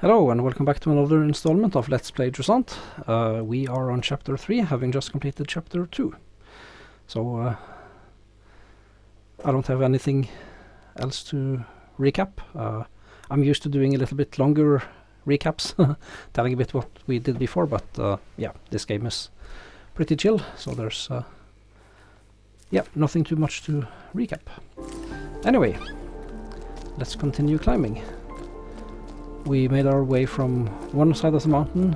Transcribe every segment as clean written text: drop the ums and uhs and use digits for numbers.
Hello and welcome back to another installment of Let's Play Jusant. We are on chapter 3, having just completed chapter 2. So I don't have anything else to recap. I'm used to doing a little bit longer recaps, telling a bit what we did before, but yeah, this game is pretty chill, so there's nothing too much to recap. Anyway, let's continue climbing. We made our way from one side of the mountain,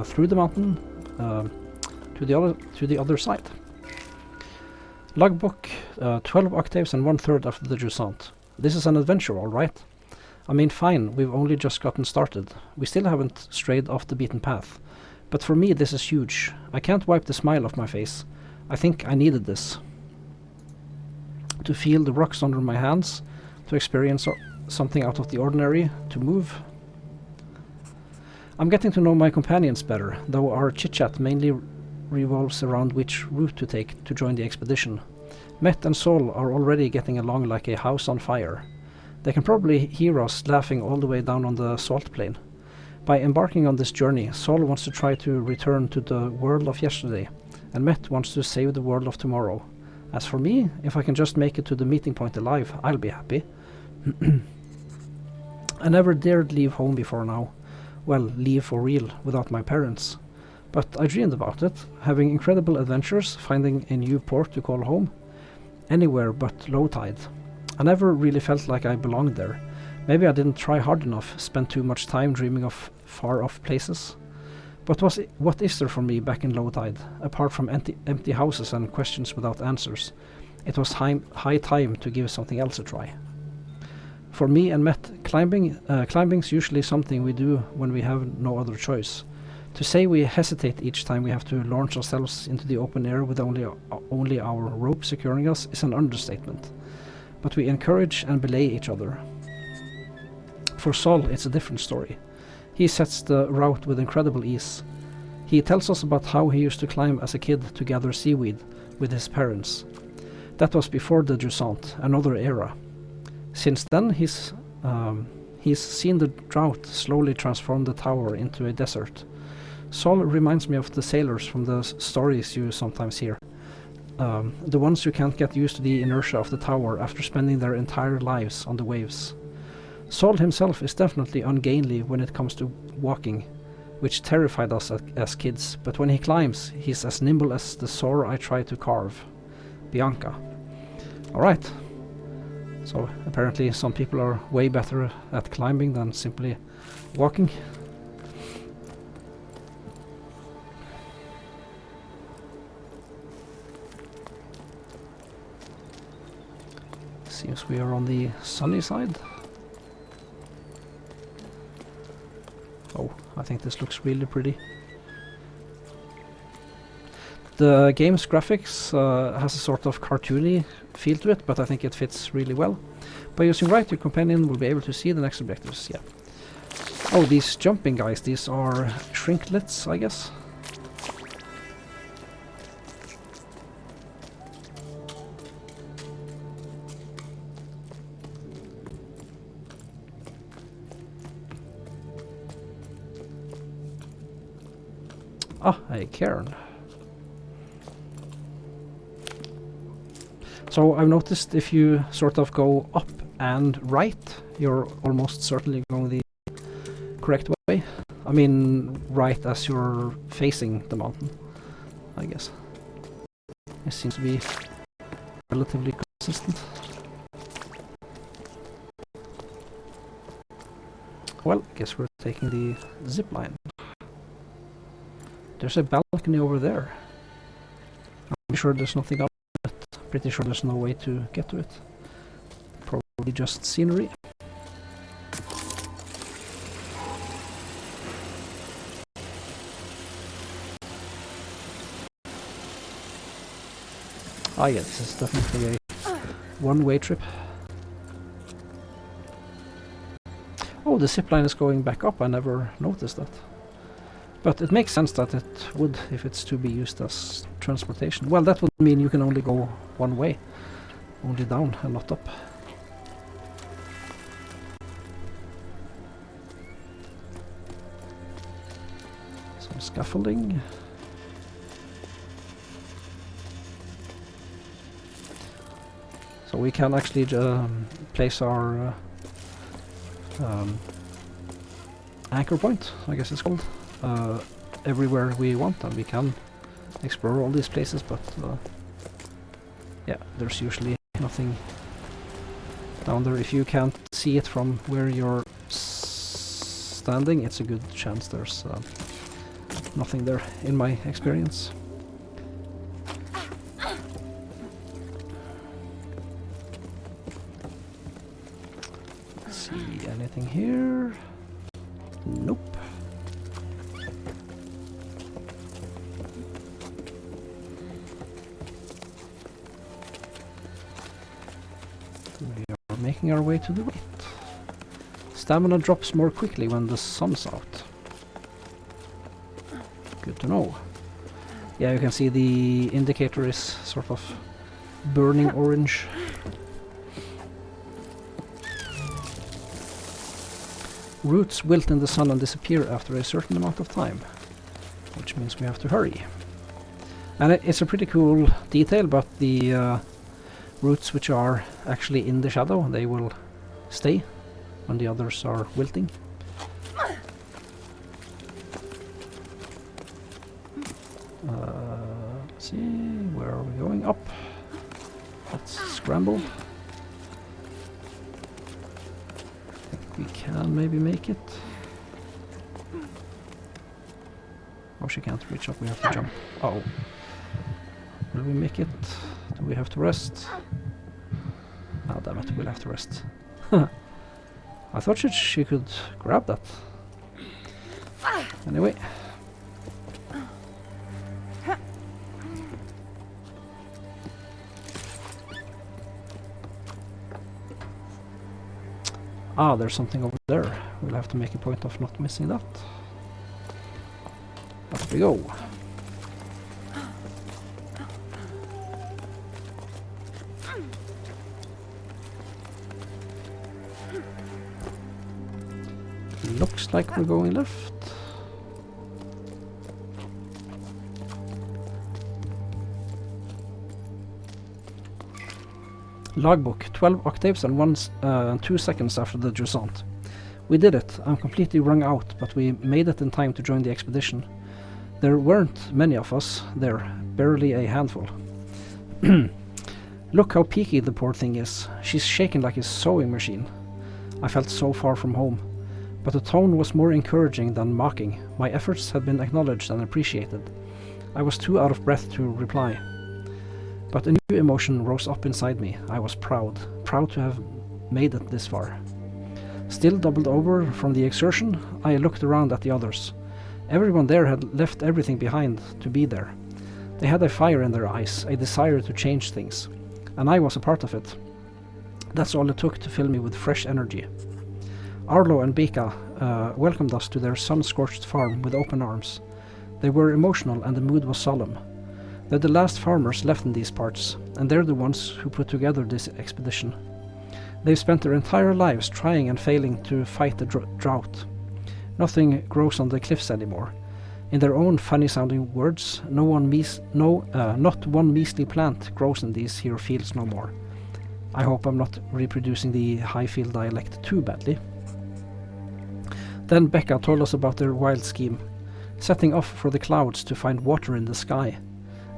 through the mountain, to the other side. Logbook, 12 octaves and 1/3 after the Jusant. This is an adventure, all right. I mean, fine, we've only just gotten started. We still haven't strayed off the beaten path. But for me, this is huge. I can't wipe the smile off my face. I think I needed this. To feel the rocks under my hands, to experience something out of the ordinary, to move. I'm getting to know my companions better, though our chit-chat mainly revolves around which route to take to join the expedition. Met and Sol are already getting along like a house on fire. They can probably hear us laughing all the way down on the salt plain. By embarking on this journey, Sol wants to try to return to the world of yesterday, and Met wants to save the world of tomorrow. As for me, if I can just make it to the meeting point alive, I'll be happy. I never dared leave home before now. Well, leave for real, without my parents. But I dreamed about it, having incredible adventures, finding a new port to call home. Anywhere but low tide. I never really felt like I belonged there. Maybe I didn't try hard enough, spent too much time dreaming of far-off places. But what is there for me back in low tide, apart from empty houses and questions without answers? It was high time to give something else a try. For me and Met, climbing's usually something we do when we have no other choice. To say we hesitate each time we have to launch ourselves into the open air with only our rope securing us is an understatement. But we encourage and belay each other. For Sol, it's a different story. He sets the route with incredible ease. He tells us about how he used to climb as a kid to gather seaweed with his parents. That was before the Jusant, another era. Since then, he's seen the drought slowly transform the tower into a desert. Sol reminds me of the sailors from the stories you sometimes hear. The ones who can't get used to the inertia of the tower after spending their entire lives on the waves. Sol himself is definitely ungainly when it comes to walking, which terrified us as kids, but when he climbs, he's as nimble as the soar I try to carve. Bianca. Alright. So apparently some people are way better at climbing than simply walking. Seems we are on the sunny side. Oh, I think this looks really pretty. The game's graphics has a sort of cartoony feel to it, but I think it fits really well. By using right, your companion will be able to see the next objectives. Yeah. Oh, these jumping guys, these are shrinklets, I guess. Ah, a cairn. So I've noticed if you sort of go up and right, you're almost certainly going the correct way. I mean, right as you're facing the mountain, I guess. It seems to be relatively consistent. Well, I guess we're taking the zip line. There's a balcony over there. I'm sure there's nothing up. Pretty sure there's no way to get to it. Probably just scenery. Ah yeah, this is definitely a one-way trip. Oh, the zipline is going back up. I never noticed that. But it makes sense that it would if it's to be used as transportation. Well, that would mean you can only go one way. Only down and not up. Some scaffolding. So we can actually place our anchor point, I guess it's called, everywhere we want, and we can explore all these places, but yeah, there's usually nothing down there. If you can't see it from where you're standing, it's a good chance there's nothing there, in my experience. Let's see, anything here? Nope. We are making our way to the right. Stamina drops more quickly when the sun's out. Good to know. Yeah, you can see the indicator is sort of burning orange. Roots wilt in the sun and disappear after a certain amount of time, which means we have to hurry. And it's a pretty cool detail, but the roots which are actually in the shadow, they will stay when the others are wilting. Let's see, where are we going? Up. Let's scramble. We can maybe make it. Oh, she can't reach up, we have to jump. Uh-oh. Will we make it? Do we have to rest? Ah, damn it, we'll have to rest. I thought she could grab that. Anyway. Ah, there's something over there. We'll have to make a point of not missing that. Up we go. Looks like we're going left. Logbook, 12 octaves and 2 seconds after the Jusant. We did it. I'm completely wrung out, but we made it in time to join the expedition. There weren't many of us there, barely a handful. Look how peaky the poor thing is. She's shaken like a sewing machine. I felt so far from home. But the tone was more encouraging than mocking. My efforts had been acknowledged and appreciated. I was too out of breath to reply. But a new emotion rose up inside me. I was proud to have made it this far. Still doubled over from the exertion, I looked around at the others. Everyone there had left everything behind to be there. They had a fire in their eyes, a desire to change things. And I was a part of it. That's all it took to fill me with fresh energy. Arlo and Beka welcomed us to their sun-scorched farm with open arms. They were emotional and the mood was solemn. They're the last farmers left in these parts, and they're the ones who put together this expedition. They've spent their entire lives trying and failing to fight the drought. Nothing grows on the cliffs anymore. In their own funny-sounding words, not one measly plant grows in these here fields no more. I hope I'm not reproducing the Highfield dialect too badly. Then Becca told us about their wild scheme, setting off for the clouds to find water in the sky.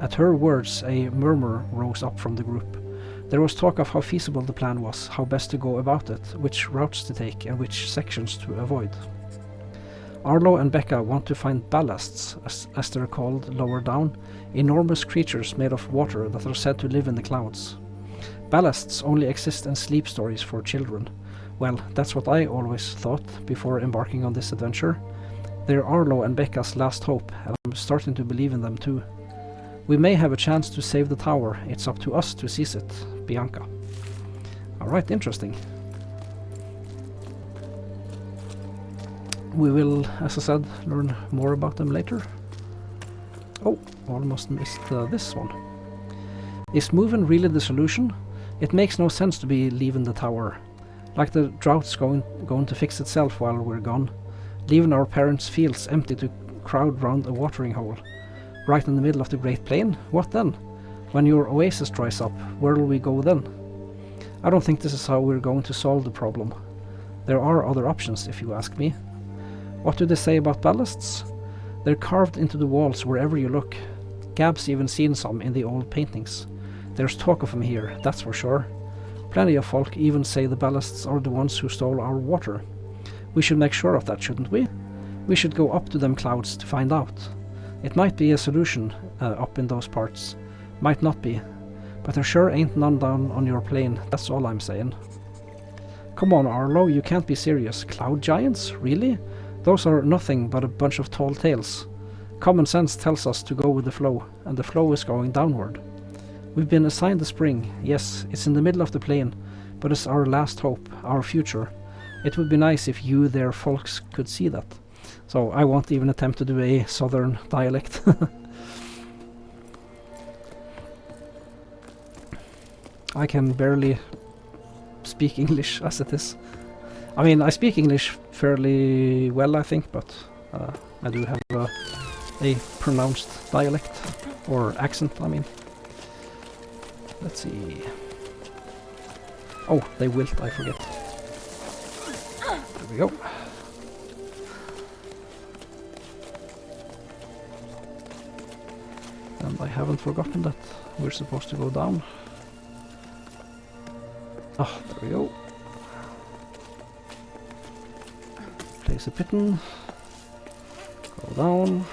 At her words, a murmur rose up from the group. There was talk of how feasible the plan was, how best to go about it, which routes to take and which sections to avoid. Arlo and Becca want to find ballasts, as they're called lower down, enormous creatures made of water that are said to live in the clouds. Ballasts only exist in sleep stories for children. Well, that's what I always thought before embarking on this adventure. They're Arlo and Becca's last hope, and I'm starting to believe in them too. We may have a chance to save the tower. It's up to us to seize it. Bianca. Alright, interesting. We will, as I said, learn more about them later. Oh, almost missed this one. Is moving really the solution? It makes no sense to be leaving the tower. Like the drought's going to fix itself while we're gone. Leaving our parents' fields empty to crowd round a watering hole, right in the middle of the Great Plain? What then? When your oasis dries up, where'll we go then? I don't think this is how we're going to solve the problem. There are other options, if you ask me. What do they say about ballasts? They're carved into the walls wherever you look. Gab's even seen some in the old paintings. There's talk of them here, that's for sure. Plenty of folk even say the ballasts are the ones who stole our water. We should make sure of that, shouldn't we? We should go up to them clouds to find out. It might be a solution up in those parts. Might not be. But there sure ain't none down on your plane, that's all I'm saying. Come on, Arlo, you can't be serious. Cloud giants? Really? Those are nothing but a bunch of tall tales. Common sense tells us to go with the flow, and the flow is going downward. We've been assigned the spring. Yes, it's in the middle of the plain, but it's our last hope, our future. It would be nice if you there folks could see that. So I won't even attempt to do a southern dialect. I can barely speak English as it is. I mean, I speak English fairly well, I think, but I do have a pronounced dialect, or accent, I mean. Let's see. Oh, they wilt, I forget. There we go. And I haven't forgotten that we're supposed to go down. Ah, there we go. Place a piton. Go down.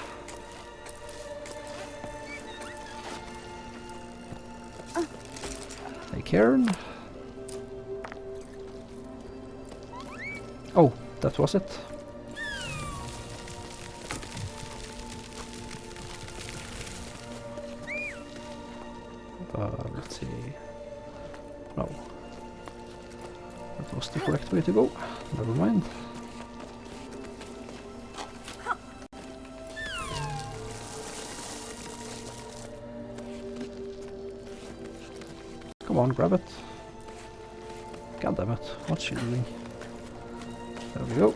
A cairn. Oh, that was it. Let's see. No. That was the correct way to go. Never mind. Come on, grab it. God damn it. What's she doing? There we go.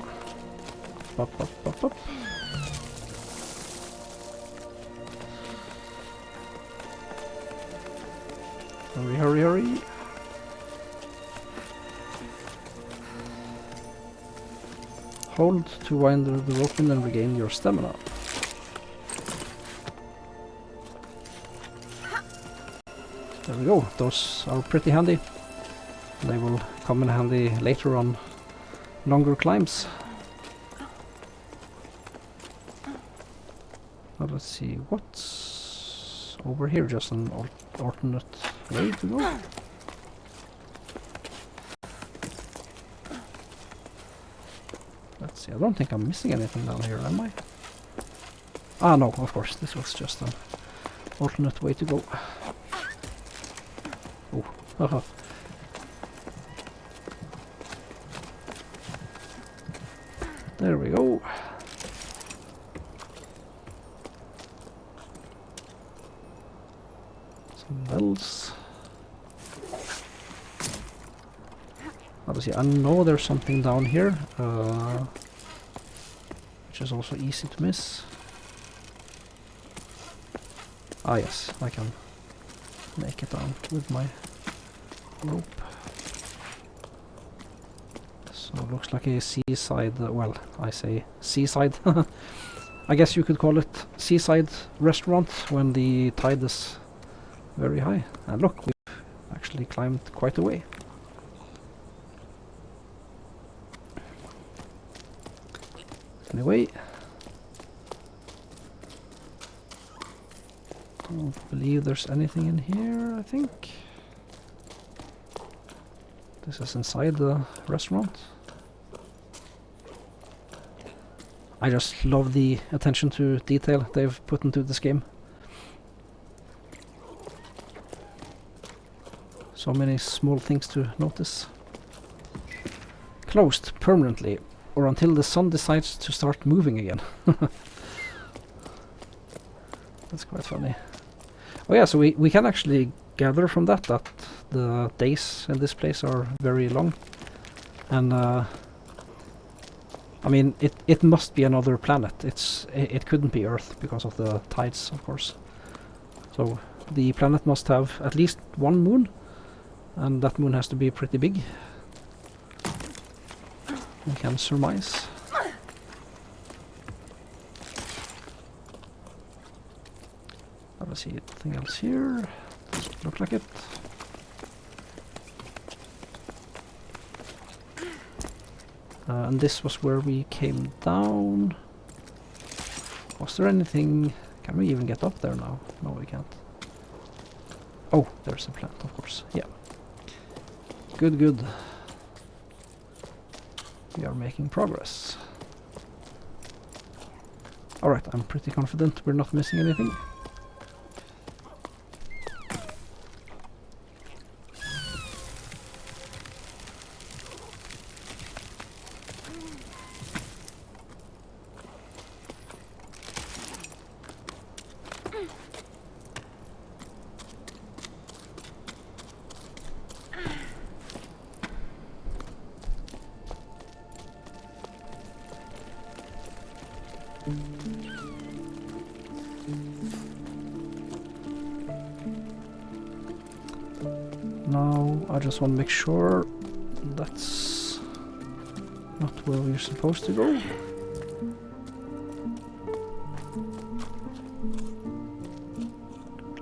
Pop, pop, pop, pop. Hurry, hurry, hurry. Hold to wind the rope in and regain your stamina. There we go. Those are pretty handy. They will come in handy later on longer climbs. Now let's see, what's over here? Just an alternate way to go. Let's see, I don't think I'm missing anything down here, am I? Ah, no, of course, this was just an alternate way to go. Oh, haha. There we go. Some bells. Obviously, I know there's something down here, which is also easy to miss. Ah yes, I can make it down with my rope. So it looks like a seaside, well, I say seaside. I guess you could call it seaside restaurant when the tide is very high. And look, we've actually climbed quite a way. Anyway, don't believe there's anything in here, I think. This is inside the restaurant. I just love the attention to detail they've put into this game. So many small things to notice. Closed permanently, or until the sun decides to start moving again. That's quite funny. Oh yeah, so we can actually gather from that the days in this place are very long. And I mean, it must be another planet. It couldn't be Earth because of the tides, of course. So the planet must have at least one moon, and that moon has to be pretty big. We can surmise. Let's see, anything else here? Doesn't look like it. And this was where we came down. Was there anything? Can we even get up there now? No, we can't. Oh, there's a plant, of course. Yeah. Good, good. We are making progress. Alright, I'm pretty confident we're not missing anything. Now I just want to make sure that's not where we're supposed to go.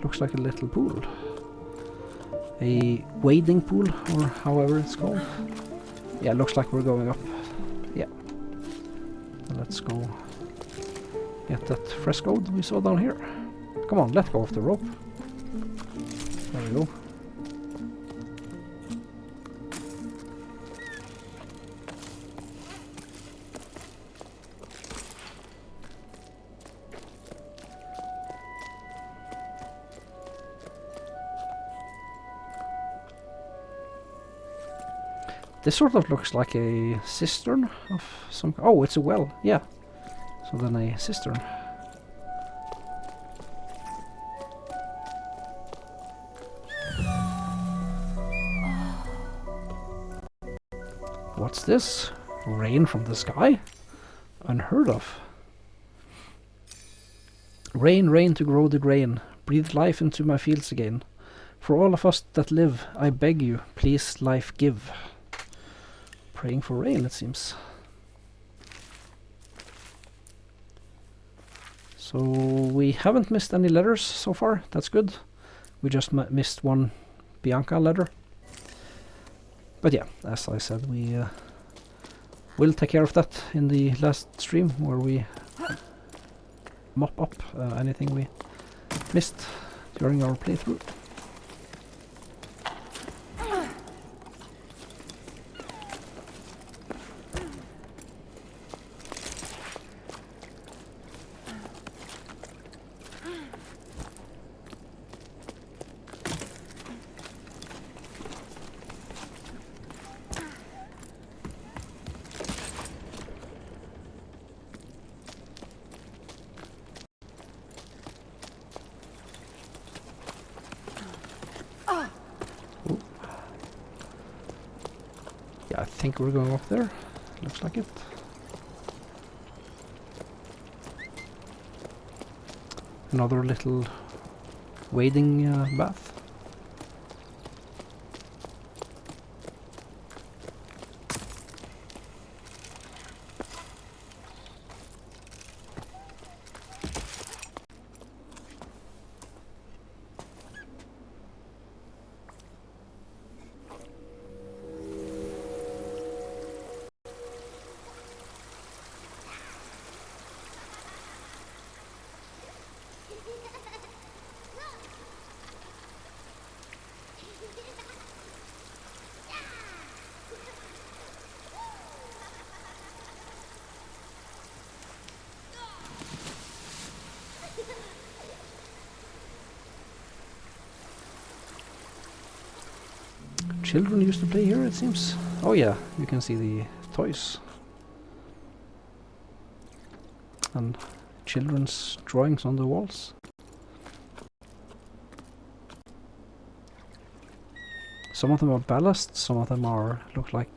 Looks like a little pool. A wading pool, or however it's called. Yeah, looks like we're going up. Yeah. Let's go get that fresco we saw down here. Come on, let go of the rope. There we go. This sort of looks like a cistern of some... Oh, it's a well, yeah. So then a cistern. What's this? Rain from the sky? Unheard of. Rain, rain to grow the grain. Breathe life into my fields again. For all of us that live, I beg you, please life give. Praying for rain, it seems. So we haven't missed any letters so far. That's good. We just missed one Bianca letter. But yeah, as I said, we will take care of that in the last stream, where we mop up anything we missed during our playthrough. Yeah, I think we're going up there. Looks like it. Another little wading bath. Children used to play here, it seems. Oh yeah, you can see the toys. And children's drawings on the walls. Some of them are ballast, some of them are look like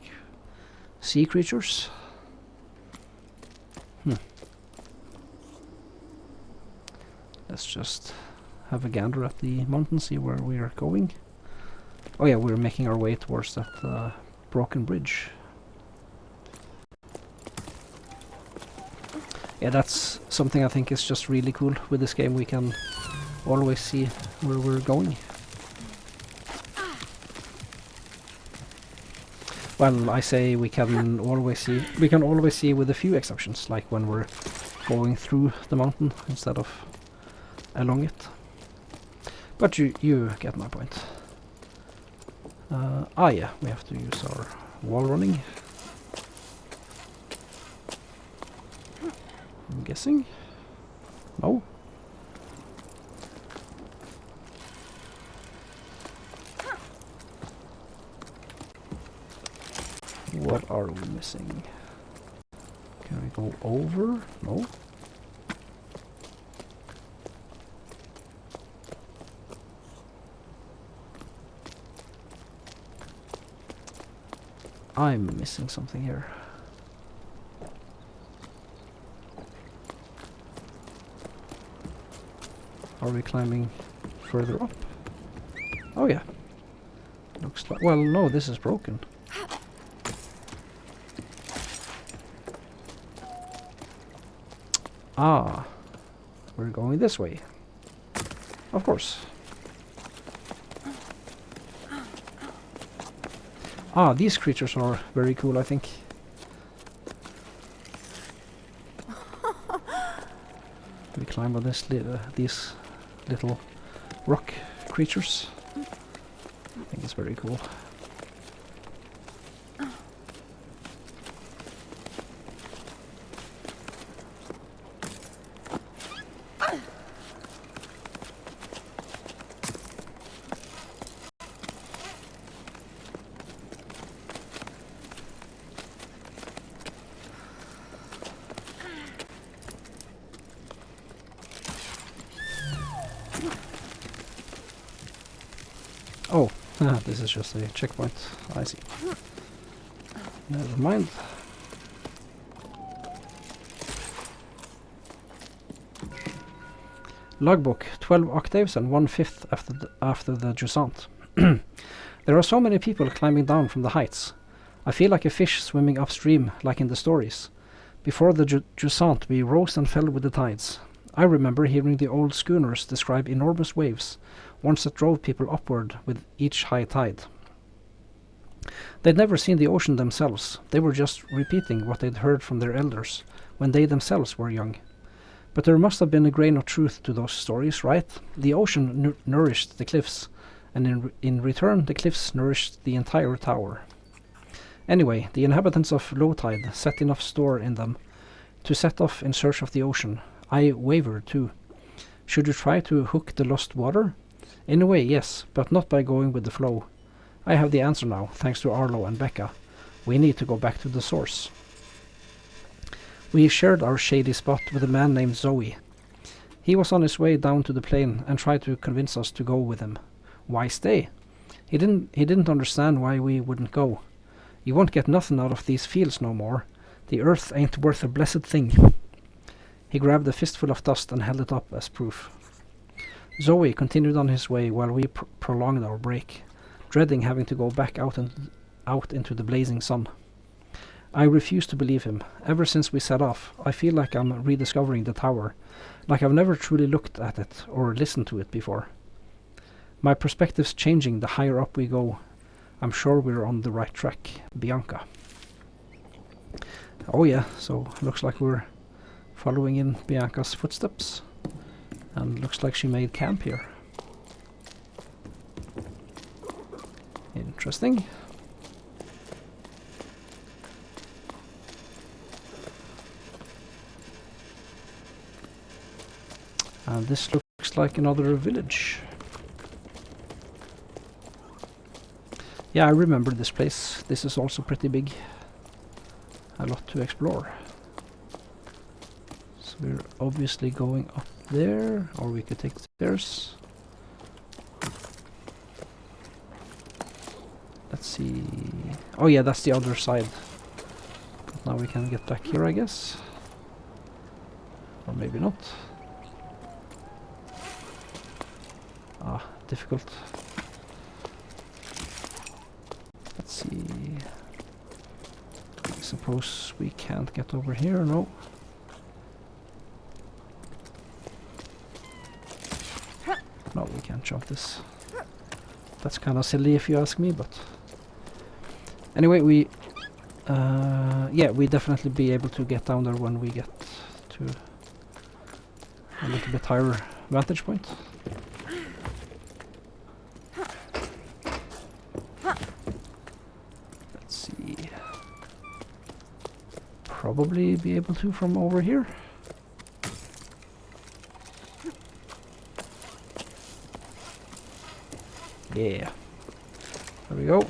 sea creatures. Let's just have a gander at the mountain, see where we are going. Oh yeah, we're making our way towards that broken bridge. Yeah, that's something I think is just really cool with this game. We can always see where we're going. Well, I say we can always see. We can always see with a few exceptions, like when we're going through the mountain instead of along it. But you get my point. Yeah, we have to use our wall running. I'm guessing. No. What are we missing? Can we go over? No. I'm missing something here. Are we climbing further up? Oh yeah. Looks like... Well, no, this is broken. Ah. We're going this way. Of course. Ah, these creatures are very cool, I think. We climb on this these little rock creatures. I think it's very cool. Oh, this is just a checkpoint. I see. Never mind. Logbook, 12 octaves and 1/5 after the Jusant. There are so many people climbing down from the heights. I feel like a fish swimming upstream, like in the stories. Before the Jusant, we rose and fell with the tides. I remember hearing the old schooners describe enormous waves, ones that drove people upward with each high tide. They'd never seen the ocean themselves. They were just repeating what they'd heard from their elders when they themselves were young. But there must have been a grain of truth to those stories, right? The ocean nourished the cliffs, and in return the cliffs nourished the entire tower. Anyway, the inhabitants of low tide set enough store in them to set off in search of the ocean. I wavered too. Should you try to hook the lost water? In a way, yes, but not by going with the flow. I have the answer now, thanks to Arlo and Becca. We need to go back to the source. We shared our shady spot with a man named Zoe. He was on his way down to the plain and tried to convince us to go with him. Why stay? He didn't understand why we wouldn't go. You won't get nothing out of these fields no more. The earth ain't worth a blessed thing. He grabbed a fistful of dust and held it up as proof. Zoe continued on his way while we prolonged our break, dreading having to go back out into the blazing sun. I refuse to believe him. Ever since we set off, I feel like I'm rediscovering the tower, like I've never truly looked at it or listened to it before. My perspective's changing the higher up we go. I'm sure we're on the right track. Bianca. Oh yeah, so looks like we're following in Bianca's footsteps. And looks like she made camp here. Interesting. And this looks like another village. Yeah, I remember this place. This is also pretty big. A lot to explore. So we're obviously going up there, or we could take the stairs. Let's see. Oh yeah, that's the other side. But now we can get back here, I guess. Or maybe not. Difficult. Let's see. I suppose we can't get over here, no. No, we can't jump this. That's kind of silly if you ask me, but... Anyway, we... yeah, we definitely be able to get down there when we get to a little bit higher vantage point. Let's see. Probably be able to from over here. Yeah. There we go.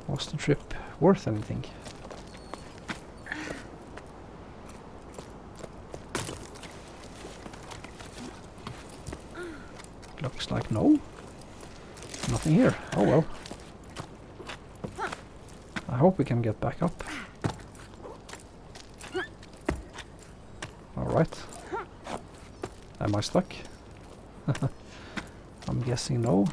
Was the trip worth anything? Looks like no. Nothing here. Oh well. I hope we can get back up. Alright. Am I stuck? I'm guessing no.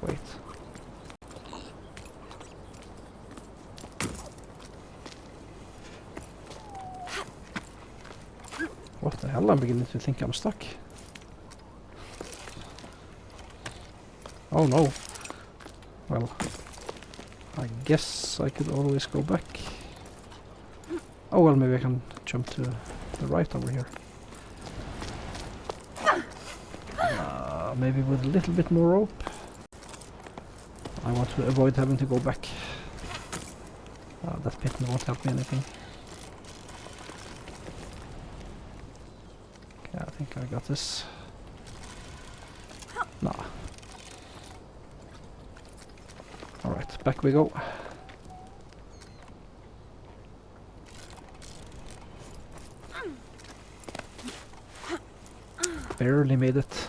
Wait. What the hell? I'm beginning to think I'm stuck. Oh no. Well, I guess I could always go back. Oh well, maybe I can jump to the right over here. Maybe with a little bit more rope. I want to avoid having to go back. That pit won't help me anything. Okay, I think I got this. Nah. Alright, back we go. Barely made it.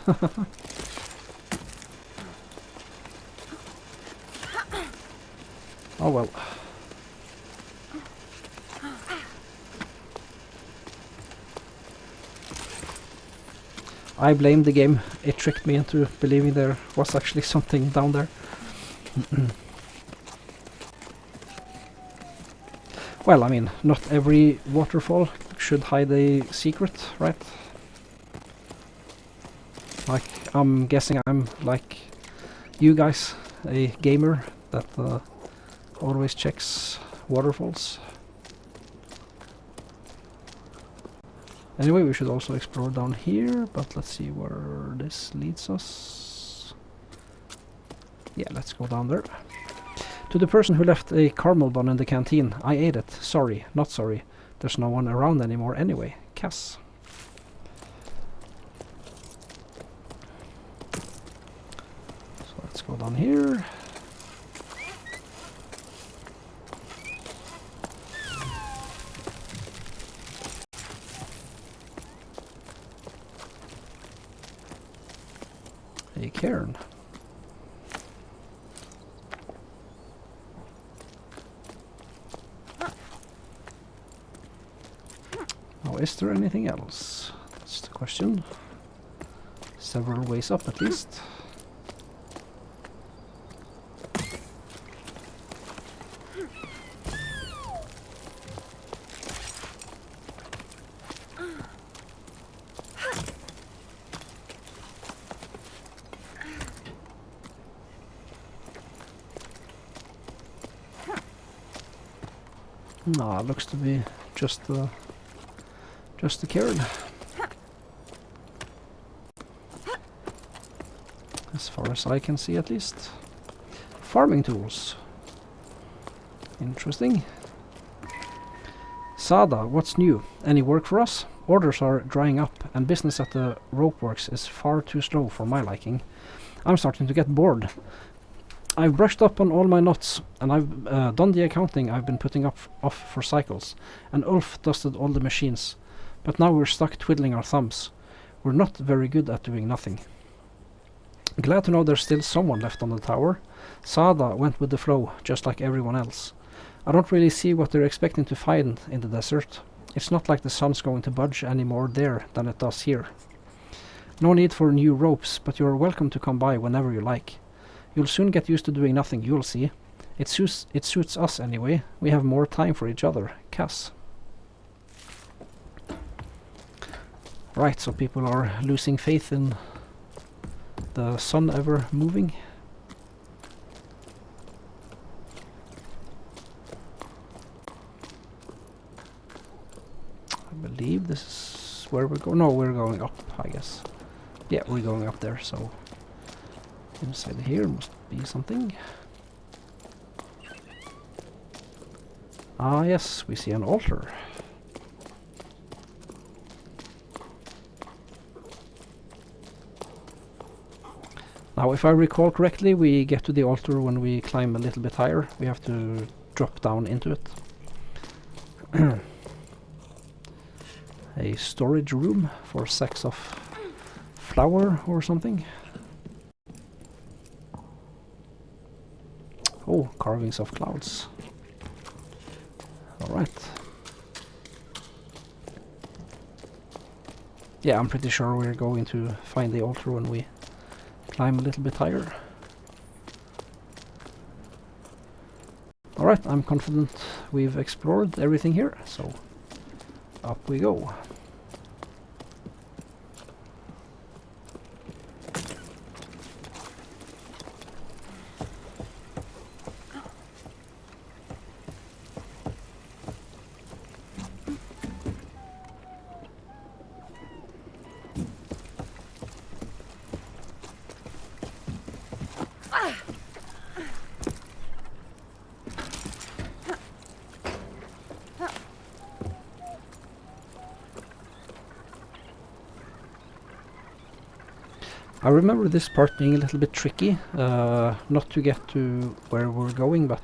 Oh well. I blame the game. It tricked me into believing there was actually something down there. Well, I mean, not every waterfall should hide a secret, right? Like, I'm guessing I'm like you guys, a gamer that always checks waterfalls. Anyway, we should also explore down here, but let's see where this leads us. Yeah, let's go down there. To the person who left a caramel bun in the canteen, I ate it. Sorry, not sorry. There's no one around anymore anyway. Cass. So let's go down here. A cairn. Now, is there anything else? That's the question. Several ways up at least. No, it looks to be just the cairn. As far as I can see, at least. Farming tools. Interesting. Sada, what's new? Any work for us? Orders are drying up, and business at the rope works is far too slow for my liking. I'm starting to get bored. I've brushed up on all my knots, and I've done the accounting I've been putting off for cycles, and Ulf dusted all the machines. But now we're stuck twiddling our thumbs. We're not very good at doing nothing. Glad to know there's still someone left on the tower. Sada went with the flow, just like everyone else. I don't really see what they're expecting to find in the desert. It's not like the sun's going to budge any more there than it does here. No need for new ropes, but you're welcome to come by whenever you like. You'll soon get used to doing nothing, you'll see. It suits us anyway. We have more time for each other. Cass. Right, so people are losing faith in the sun ever moving. I believe this is where we're going. No, we're going up, I guess. Yeah, we're going up there, so inside here must be something. Ah, yes, we see an altar. Now, if I recall correctly, we get to the altar when we climb a little bit higher. We have to drop down into it. A storage room for sacks of flour or something. Oh, carvings of clouds. Alright. Yeah, I'm pretty sure we're going to find the altar when we climb a little bit higher. Alright, I'm confident we've explored everything here, so up we go. I remember this part being a little bit tricky, not to get to where we're going, but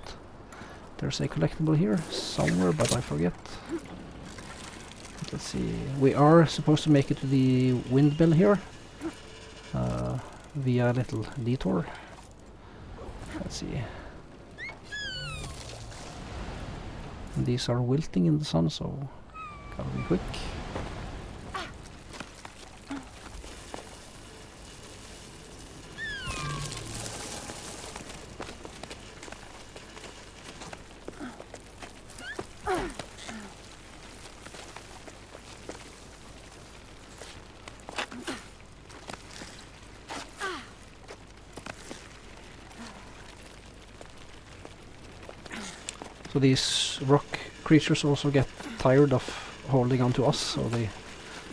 there's a collectible here somewhere, but I forget. Let's see, we are supposed to make it to the windmill here, via a little detour. Let's see. And these are wilting in the sun, so gotta be quick. So these rock creatures also get tired of holding on to us, so they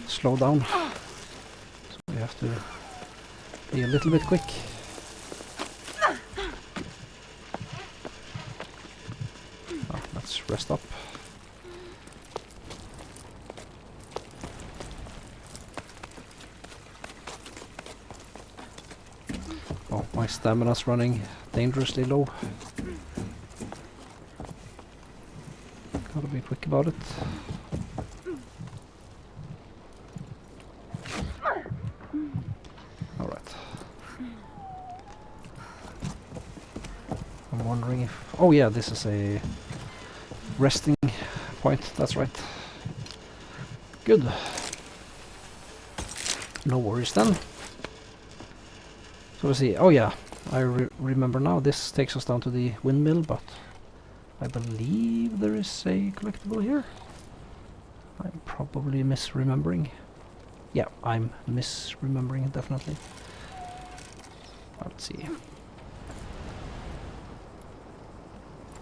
slow down. So we have to be a little bit quick. Oh, let's rest up. Oh, my stamina's running dangerously low. Gotta be quick about it. Alright. I'm wondering if... Oh yeah, this is a resting point, that's right. Good. No worries then. So let's see, oh yeah, I remember now, this takes us down to the windmill, but I believe there is a collectible here. I'm probably misremembering. Yeah, I'm misremembering, definitely. Let's see.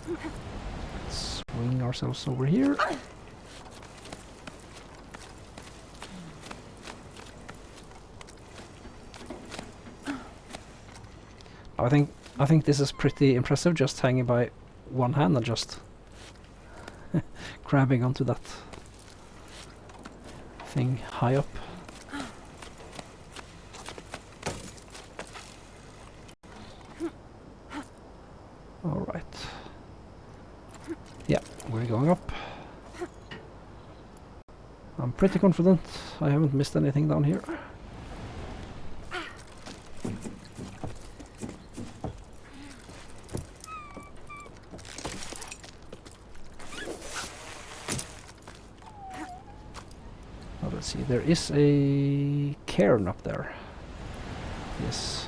Let's swing ourselves over here. I think this is pretty impressive, just hanging by one hand and just grabbing onto that thing high up. Alright. Yeah, we're going up. I'm pretty confident I haven't missed anything down here. there is a cairn up there. Yes.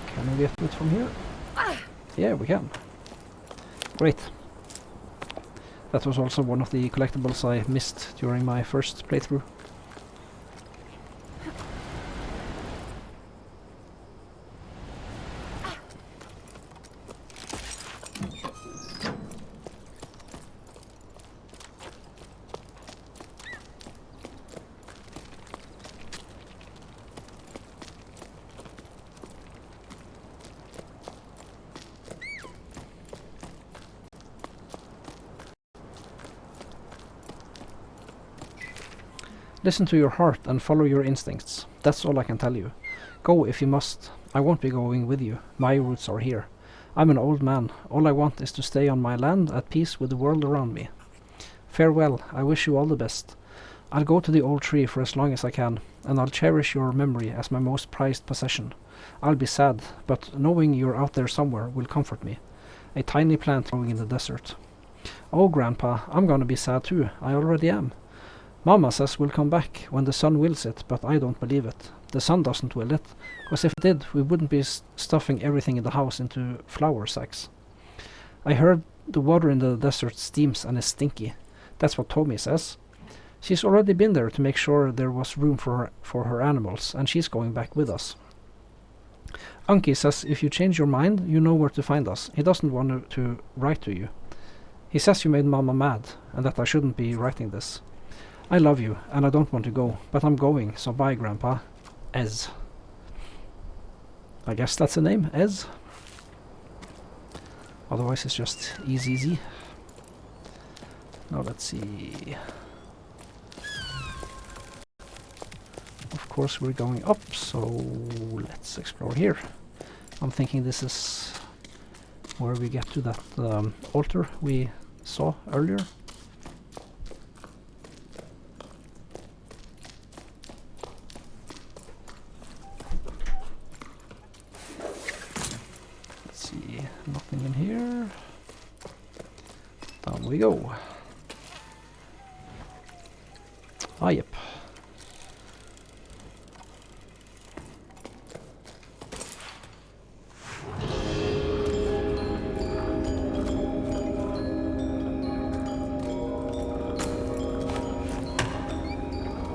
Can we get to it from here? Yeah, we can. Great. That was also one of the collectibles I missed during my first playthrough. Listen to your heart and follow your instincts. That's all I can tell you. Go if you must. I won't be going with you. My roots are here. I'm an old man. All I want is to stay on my land at peace with the world around me. Farewell. I wish you all the best. I'll go to the old tree for as long as I can, and I'll cherish your memory as my most prized possession. I'll be sad, but knowing you're out there somewhere will comfort me. A tiny plant growing in the desert. Oh, Grandpa, I'm gonna be sad too. I already am. Mama says we'll come back when the sun wills it, but I don't believe it. The sun doesn't will it, because if it did, we wouldn't be stuffing everything in the house into flour sacks. I heard the water in the desert steams and is stinky. That's what Tommy says. She's already been there to make sure there was room for her animals, and she's going back with us. Unky says if you change your mind, you know where to find us. He doesn't want to write to you. He says you made Mama mad, and that I shouldn't be writing this. I love you, and I don't want to go, but I'm going, so bye, Grandpa. Ez. I guess that's the name, Ez. Otherwise it's just easy. Now let's see. Of course we're going up, so let's explore here. I'm thinking this is where we get to that altar we saw earlier. Nothing in here. Down we go. Ah, yep.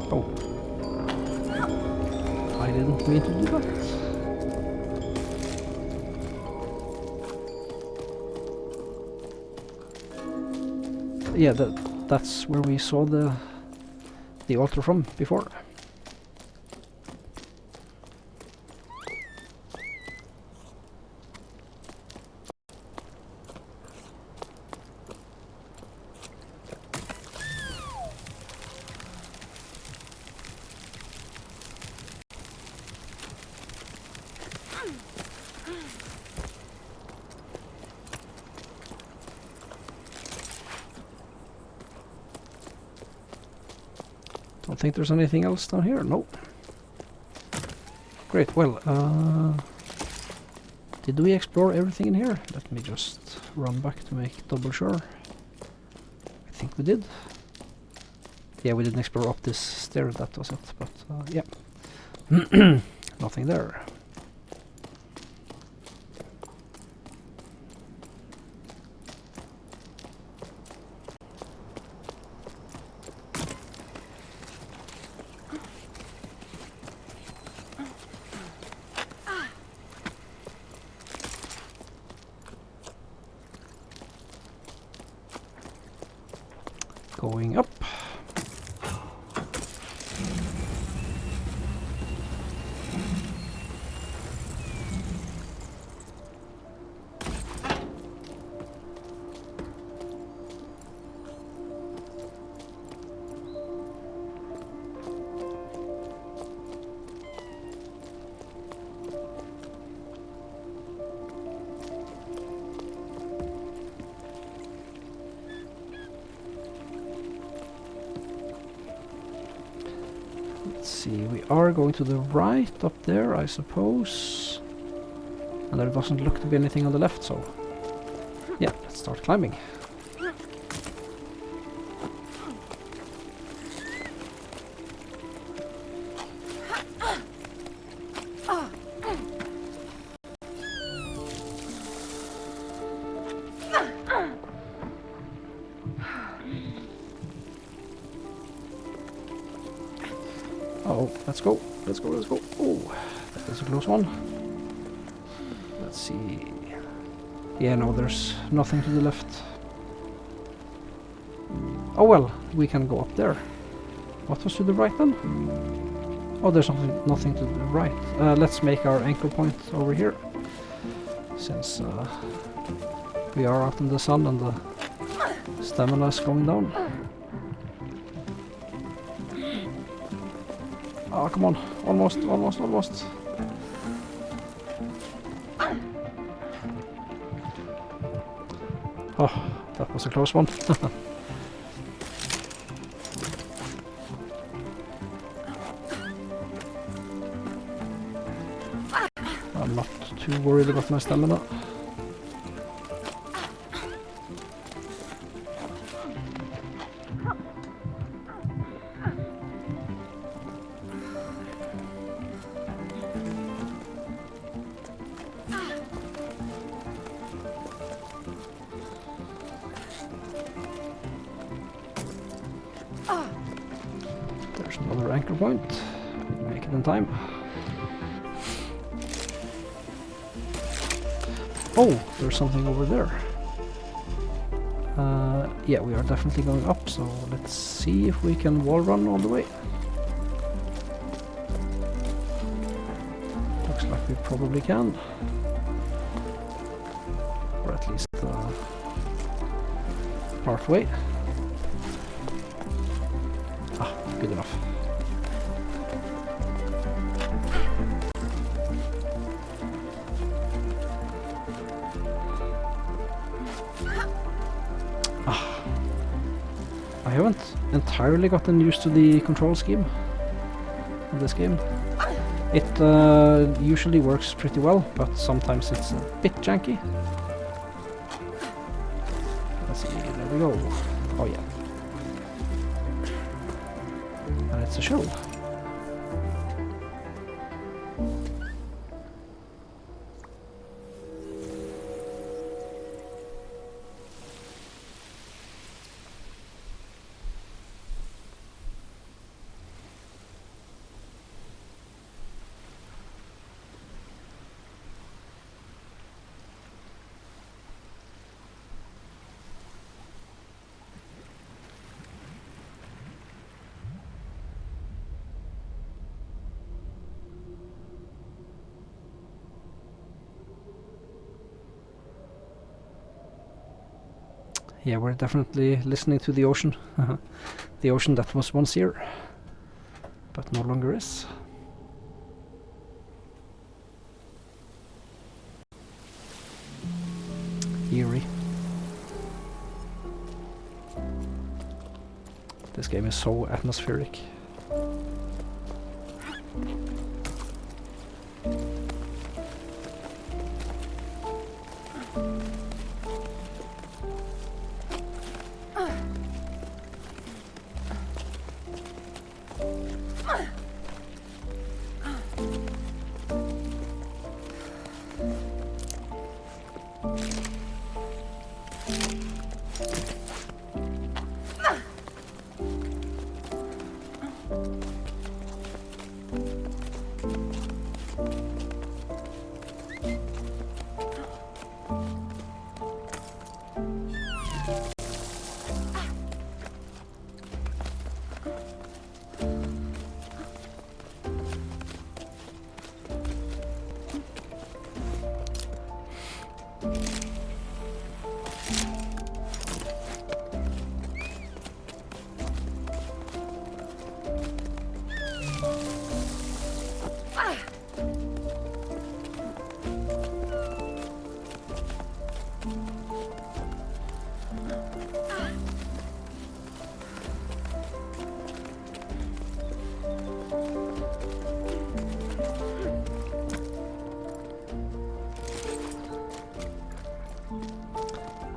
Oh. I didn't mean to do that. Yeah, that's where we saw the altar from before. Don't think there's anything else down here. Nope. Great. Well, did we explore everything in here? Let me just run back to make double sure. I think we did. Yeah, we didn't explore up this stair, that was it. But yeah, nothing there. Going up. Let's see, we are going to the right up there, I suppose. And there doesn't look to be anything on the left, so yeah, let's start climbing. Oh, let's go. Let's go, let's go. Oh, that is a close one. Let's see. Yeah, no, there's nothing to the left. Oh well, we can go up there. What was to the right then? Oh, there's nothing to the right. Let's make our anchor point over here. Since we are out in the sun and the stamina is going down. Oh, come on. Almost, almost, almost. Oh, that was a close one. I'm not too worried about my stamina. There's another anchor point. Make it in time. Oh, there's something over there. Yeah, we are definitely going up, so let's see if we can wall run all the way. Looks like we probably can. Or at least part way. Ah, good enough. I haven't entirely gotten used to the control scheme in this game. It usually works pretty well, but sometimes it's a bit janky. Let's see, there we go. Oh yeah. And it's a shell. Yeah, we're definitely listening to the ocean. The ocean that was once here, but no longer is. Eerie. This game is so atmospheric.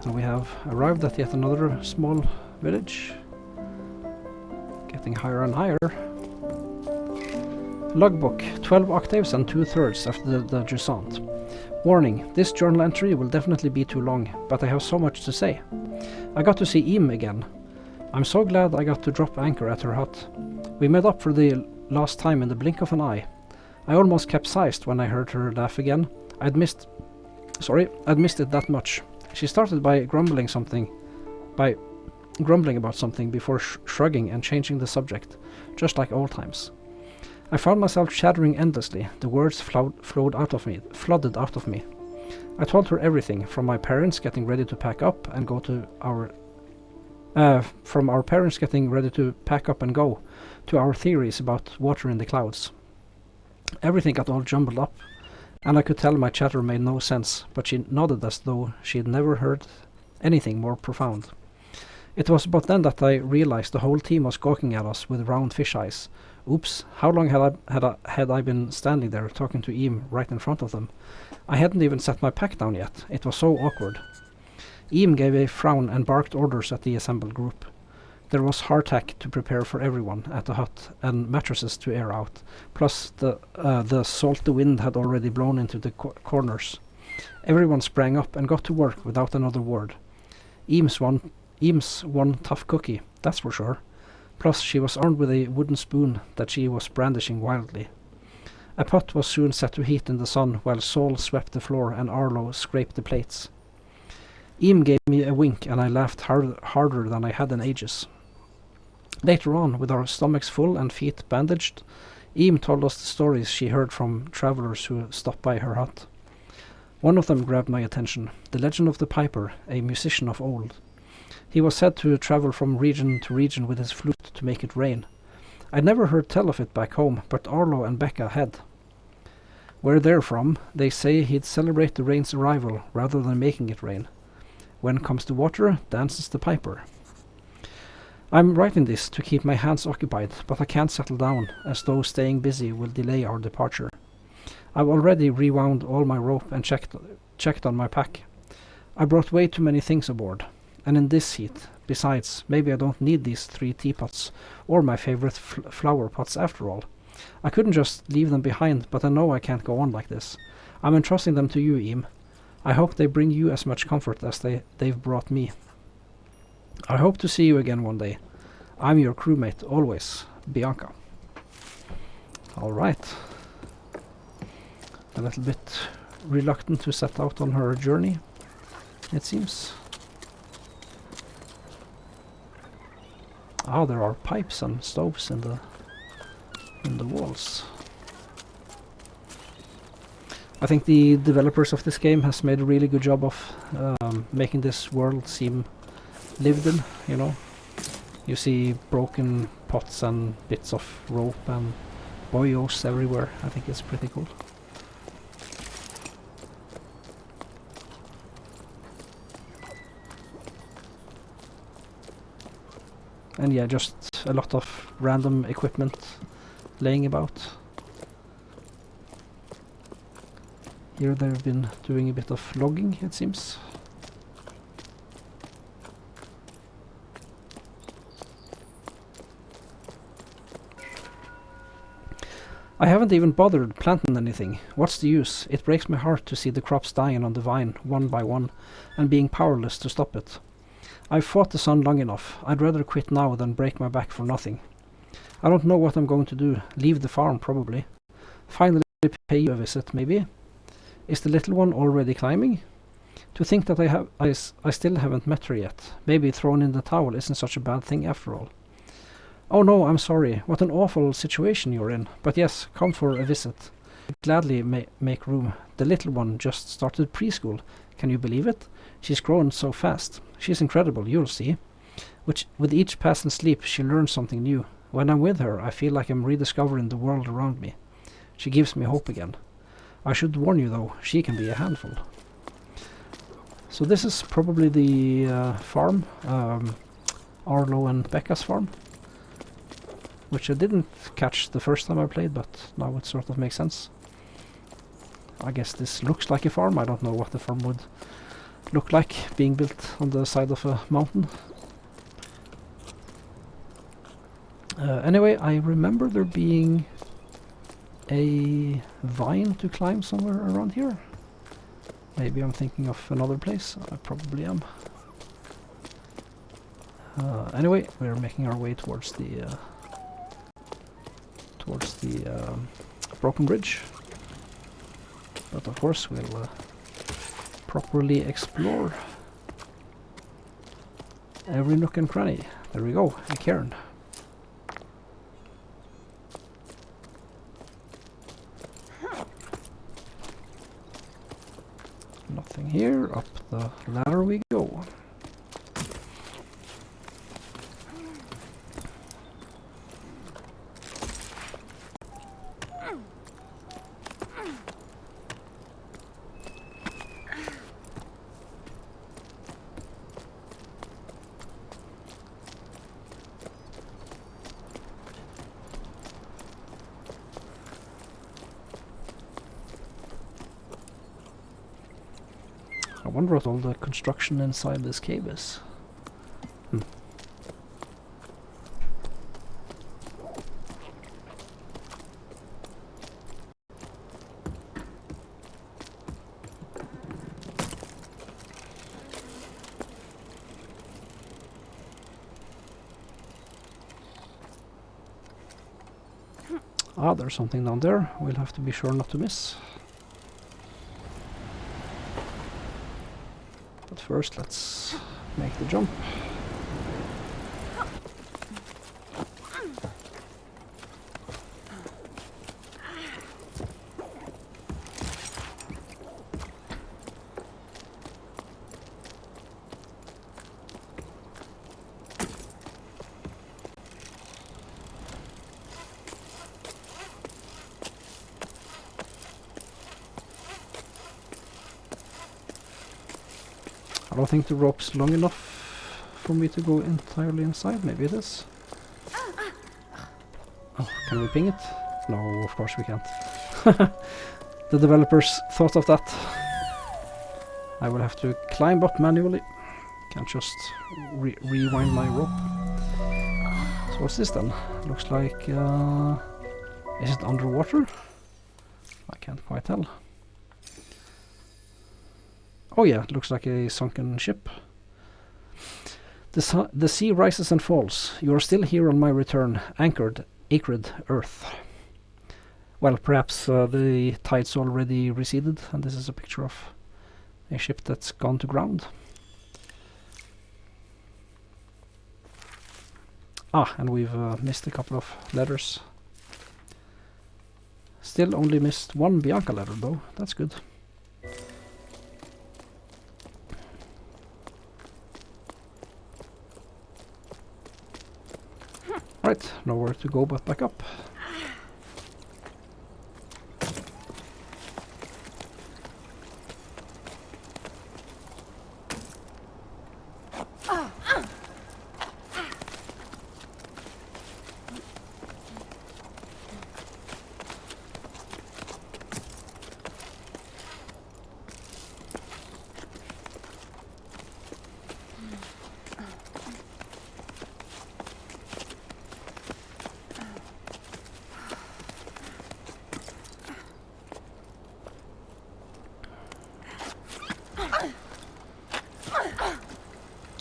And we have arrived at yet another small village. Getting higher and higher. Logbook, 12 octaves and 2/3 after the Jusant. Warning, this journal entry will definitely be too long, but I have so much to say. I got to see Im again. I'm so glad I got to drop anchor at her hut. We made up for the last time in the blink of an eye. I almost capsized when I heard her laugh again. I'd missed it that much. She started by grumbling about something before shrugging and changing the subject, just like old times. I found myself chattering endlessly. The words flooded out of me. I told her everything, from my parents getting ready to pack up and go to to our theories about water in the clouds. Everything got all jumbled up, and I could tell my chatter made no sense, but she nodded as though she had never heard anything more profound. It was about then that I realized the whole team was gawking at us with round fish eyes. Oops, how long had I been standing there talking to Im right in front of them? I hadn't even set my pack down yet. It was so awkward. Im gave a frown and barked orders at the assembled group. There was hardtack to prepare for everyone at the hut and mattresses to air out, plus the salty wind had already blown into the corners. Everyone sprang up and got to work without another word. Im's one tough cookie, that's for sure. Plus she was armed with a wooden spoon that she was brandishing wildly. A pot was soon set to heat in the sun while Sol swept the floor and Arlo scraped the plates. Im gave me a wink and I laughed harder than I had in ages. Later on, with our stomachs full and feet bandaged, Im told us the stories she heard from travelers who stopped by her hut. One of them grabbed my attention, the legend of the Piper, a musician of old. He was said to travel from region to region with his flute to make it rain. I'd never heard tell of it back home, but Arlo and Becca had. Where they're from, they say he'd celebrate the rain's arrival rather than making it rain. When comes to water, dances the Piper. I'm writing this to keep my hands occupied, but I can't settle down, as though staying busy will delay our departure. I've already rewound all my rope and checked on my pack. I brought way too many things aboard, and in this heat. Besides, maybe I don't need these 3 teapots, or my favorite flower pots after all. I couldn't just leave them behind, but I know I can't go on like this. I'm entrusting them to you, Im. I hope they bring you as much comfort as they've brought me. I hope to see you again one day. I'm your crewmate always, Bianca. Alright. A little bit reluctant to set out on her journey, it seems. Ah, there are pipes and stoves in the walls. I think the developers of this game has made a really good job of making this world seem lived in, you know. You see broken pots and bits of rope and boyos everywhere. I think it's pretty cool. And yeah, just a lot of random equipment laying about. Here they've been doing a bit of logging, it seems. I haven't even bothered planting anything. What's the use? It breaks my heart to see the crops dying on the vine, one by one, and being powerless to stop it. I've fought the sun long enough. I'd rather quit now than break my back for nothing. I don't know what I'm going to do. Leave the farm, probably. Finally pay you a visit, maybe? Is the little one already climbing? To think that I still haven't met her yet. Maybe thrown in the towel isn't such a bad thing after all. Oh no, I'm sorry. What an awful situation you're in. But yes, come for a visit. I'd gladly make room. The little one just started preschool. Can you believe it? She's grown so fast. She's incredible, you'll see. With each passing sleep, she learns something new. When I'm with her, I feel like I'm rediscovering the world around me. She gives me hope again. I should warn you, though, she can be a handful. So this is probably the farm, Arlo and Becca's farm, which I didn't catch the first time I played, but now it sort of makes sense. I guess this looks like a farm. I don't know what the farm would look like being built on the side of a mountain. Anyway, I remember there being a vine to climb somewhere around here? Maybe I'm thinking of another place. I probably am. Anyway, we're making our way towards the broken bridge. But of course we'll properly explore every nook and cranny. There we go, a cairn. Nothing here. Up the ladder we go. I wonder what all the construction inside this cave is. Ah, there's something down there. We'll have to be sure not to miss. But first, let's make the jump. I don't think the rope's long enough for me to go entirely inside. Maybe it is. Oh, can we ping it? No, of course we can't. The developers thought of that. I will have to climb up manually. Can't just rewind my rope. So what's this then? Looks like... is it underwater? I can't quite tell. Oh yeah, it looks like a sunken ship. The sea rises and falls. You are still here on my return, anchored, acred earth. Well, perhaps the tide's already receded, and this is a picture of a ship that's gone to ground. Ah, and we've missed a couple of letters. Still only missed one Bianca letter though, that's good. Right, nowhere to go but back up.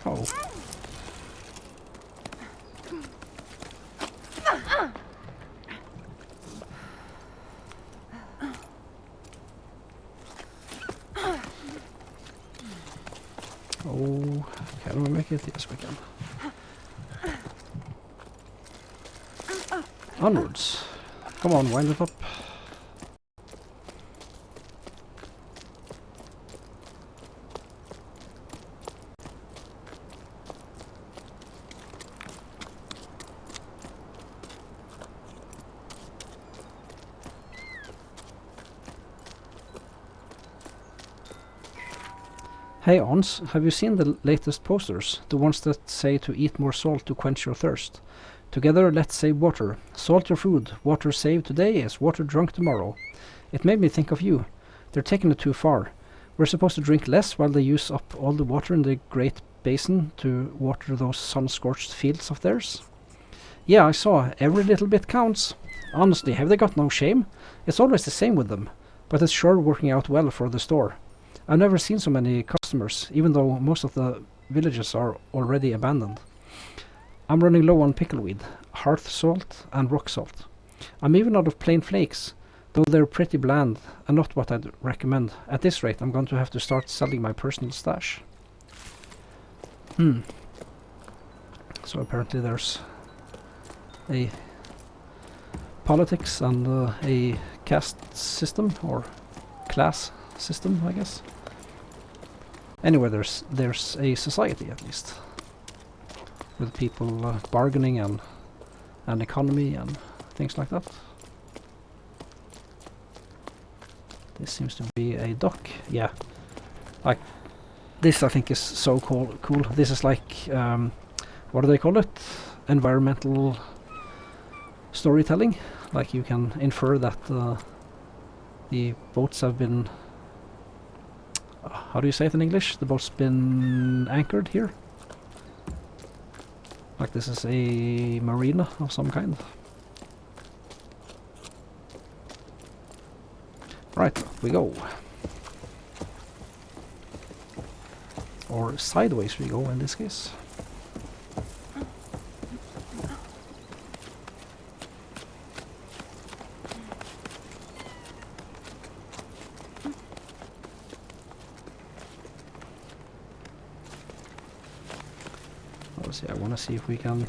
Oh. Oh, can we make it? Yes, we can. Onwards. Come on, wind it up. Hey Ons, have you seen the latest posters? The ones that say to eat more salt to quench your thirst. Together let's save water. Salt your food. Water saved today is water drunk tomorrow. It made me think of you. They're taking it too far. We're supposed to drink less while they use up all the water in the Great Basin to water those sun-scorched fields of theirs. Yeah, I saw. Every little bit counts. Honestly, have they got no shame? It's always the same with them, but it's sure working out well for the store. I've never seen so many customers, even though most of the villages are already abandoned. I'm running low on pickleweed, hearth salt, and rock salt. I'm even out of plain flakes, though they're pretty bland and not what I'd recommend. At this rate, I'm going to have to start selling my personal stash. So apparently there's a politics and a caste system, or class system, I guess. Anyway, there's a society at least, with people bargaining and an economy and things like that. This seems to be a dock. Yeah, like this I think is so cool. This is like what do they call it? Environmental storytelling. Like you can infer that the boats have been how do you say it in English? The boat's been anchored here. Like this is a marina of some kind. Right, up we go. Or sideways we go in this case. I want to see if we can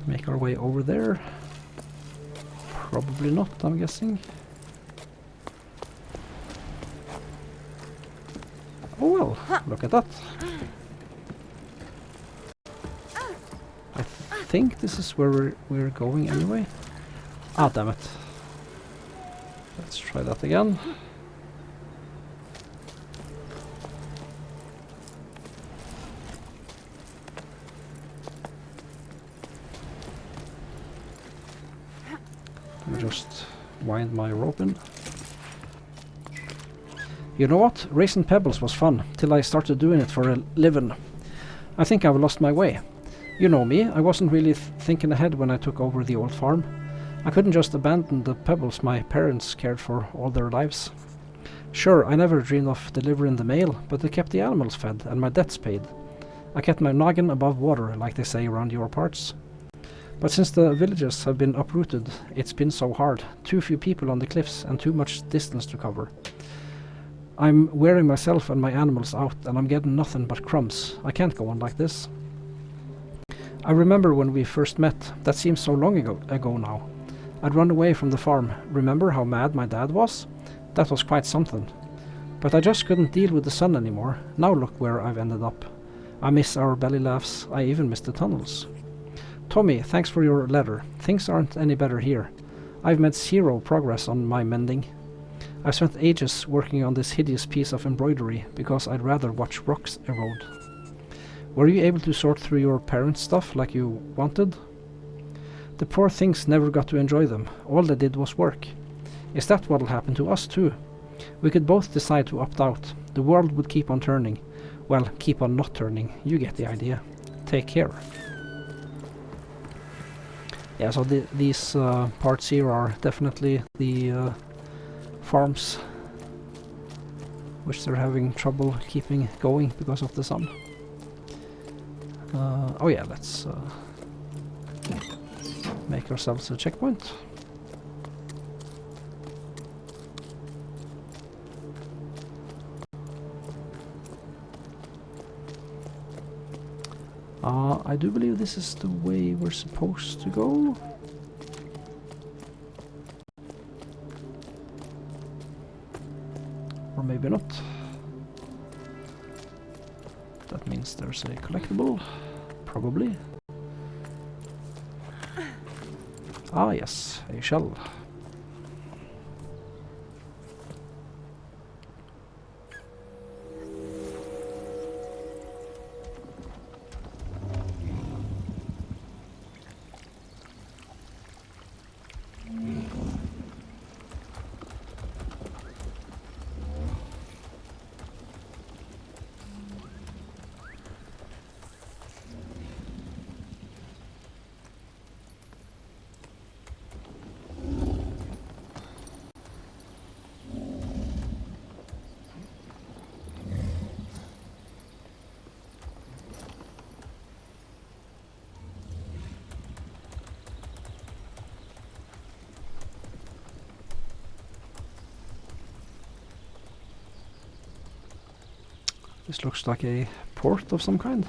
make our way over there. Probably not, I'm guessing. Oh well, look at that. I think this is where we're going anyway. Ah, damn it. Let's try that again. Just wind my rope in. You know what? Racing pebbles was fun, till I started doing it for a living. I think I've lost my way. You know me, I wasn't really thinking ahead when I took over the old farm. I couldn't just abandon the pebbles my parents cared for all their lives. Sure, I never dreamed of delivering the mail, but it kept the animals fed and my debts paid. I kept my noggin above water, like they say around your parts. But since the villages have been uprooted, it's been so hard. Too few people on the cliffs and too much distance to cover. I'm wearing myself and my animals out and I'm getting nothing but crumbs. I can't go on like this. I remember when we first met. That seems so long ago now. I'd run away from the farm. Remember how mad my dad was? That was quite something. But I just couldn't deal with the sun anymore. Now look where I've ended up. I miss our belly laughs. I even miss the tunnels. Tommy, thanks for your letter. Things aren't any better here. I've made zero progress on my mending. I've spent ages working on this hideous piece of embroidery because I'd rather watch rocks erode. Were you able to sort through your parents' stuff like you wanted? The poor things never got to enjoy them. All they did was work. Is that what'll happen to us too? We could both decide to opt out. The world would keep on turning. Well, keep on not turning. You get the idea. Take care. Yeah, so these parts here are definitely the farms which they're having trouble keeping going because of the sun. Oh yeah, let's make ourselves a checkpoint. I do believe this is the way we're supposed to go. Or maybe not. That means there's a collectible. Probably. Ah yes, a shell. This looks like a port of some kind.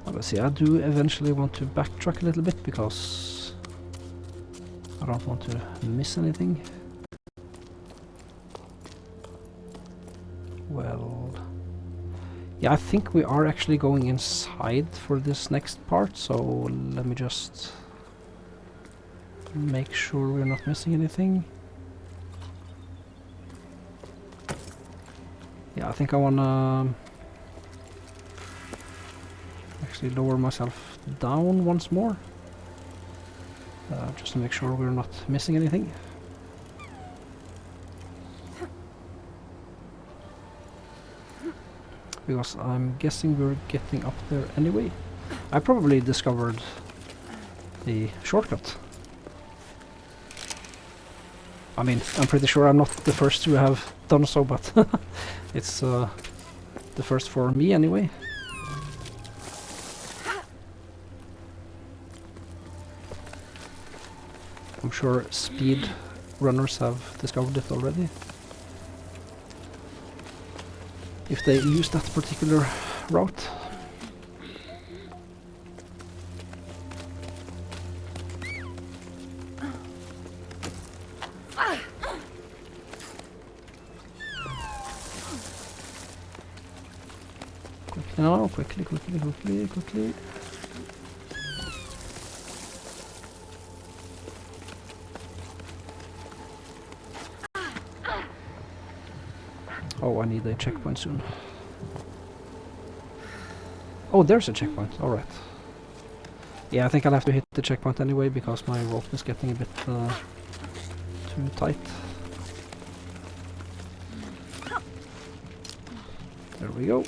Let's see, I do eventually want to backtrack a little bit because I don't want to miss anything. Well, yeah, I think we are actually going inside for this next part, so let me just make sure we're not missing anything. Yeah, I think I wanna actually lower myself down once more, just to make sure we're not missing anything. Because I'm guessing we're getting up there anyway. I probably discovered the shortcut. I mean, I'm pretty sure I'm not the first to have done so, but it's the first for me anyway. I'm sure speed runners have discovered it already, if they use that particular route. Quickly now, quickly. Oh, I need a checkpoint soon. Oh, there's a checkpoint. Alright. Yeah, I think I'll have to hit the checkpoint anyway because my rope is getting a bit too tight. There we go.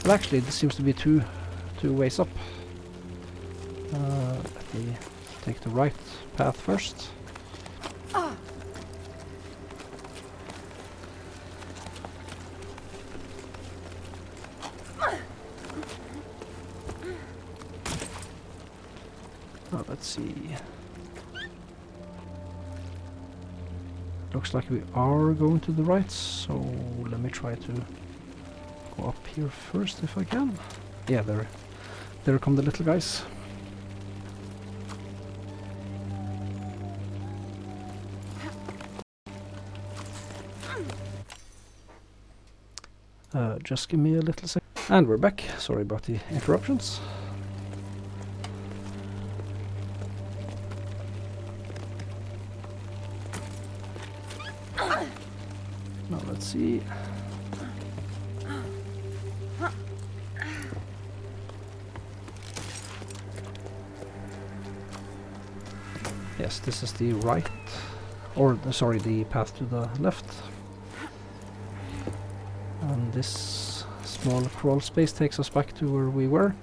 Well, actually, this seems to be two ways up. Let me take the right path first. Let's see. Looks like we are going to the right, so let me try to go up here first if I can. Yeah, there come the little guys. Just give me a little sec. And we're back. Sorry about the interruptions. Now let's see. Yes, this is the right, or sorry, the path to the left. And this small crawl space takes us back to where we were.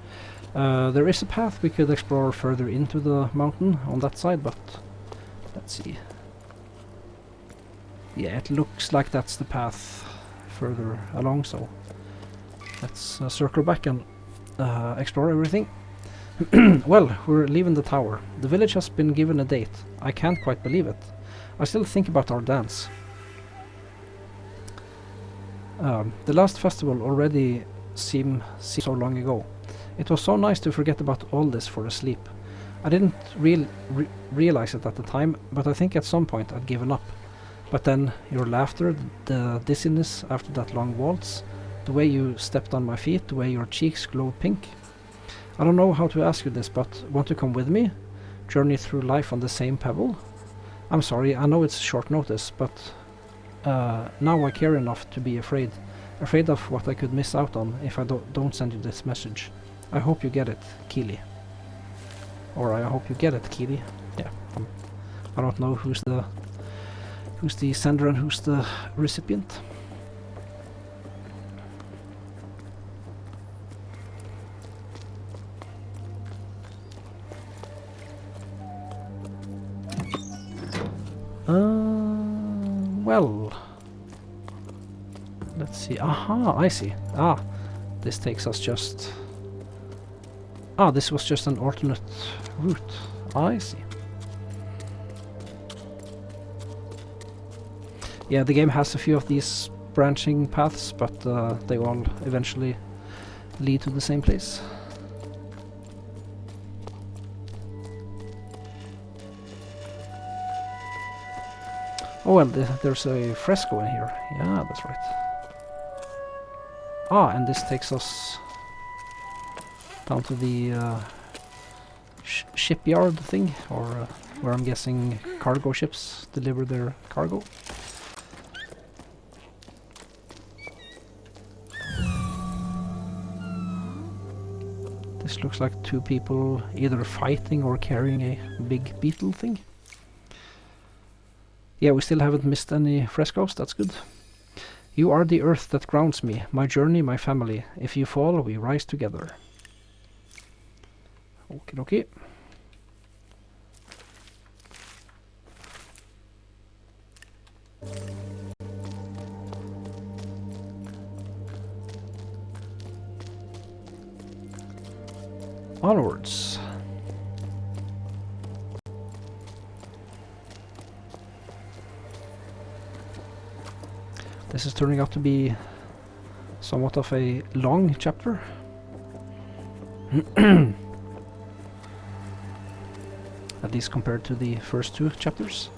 There is a path we could explore further into the mountain on that side, but let's see. Yeah, it looks like that's the path further along, so let's circle back and explore everything. Well, we're leaving the tower. The village has been given a date. I can't quite believe it. I still think about our dance. The last festival already seemed so long ago. It was so nice to forget about all this for a sleep. I didn't realize it at the time, but I think at some point I'd given up. But then your laughter, the dizziness after that long waltz, the way you stepped on my feet, the way your cheeks glowed pink. I don't know how to ask you this, but want to come with me? Journey through life on the same pebble? I'm sorry, I know it's short notice, but now I care enough to be afraid. Afraid of what I could miss out on if I don't send you this message. I hope you get it, Keely. Or I hope you get it, Kitty. Yeah. I don't know who's the sender and who's the recipient. Well, let's see. Aha, I see. Ah, this takes us just... Ah, this was just an alternate route. I see. Yeah, the game has a few of these branching paths, but they all eventually lead to the same place. Oh well, there's a fresco in here. Yeah, that's right. Ah, and this takes us down to the shipyard thing, or where I'm guessing cargo ships deliver their cargo. This looks like two people either fighting or carrying a big beetle thing. Yeah, we still haven't missed any frescoes, that's good. You are the earth that grounds me, my journey, my family. If you fall, we rise together. Okie dokie. Onwards. This is turning out to be somewhat of a long chapter. At least compared to the first two chapters.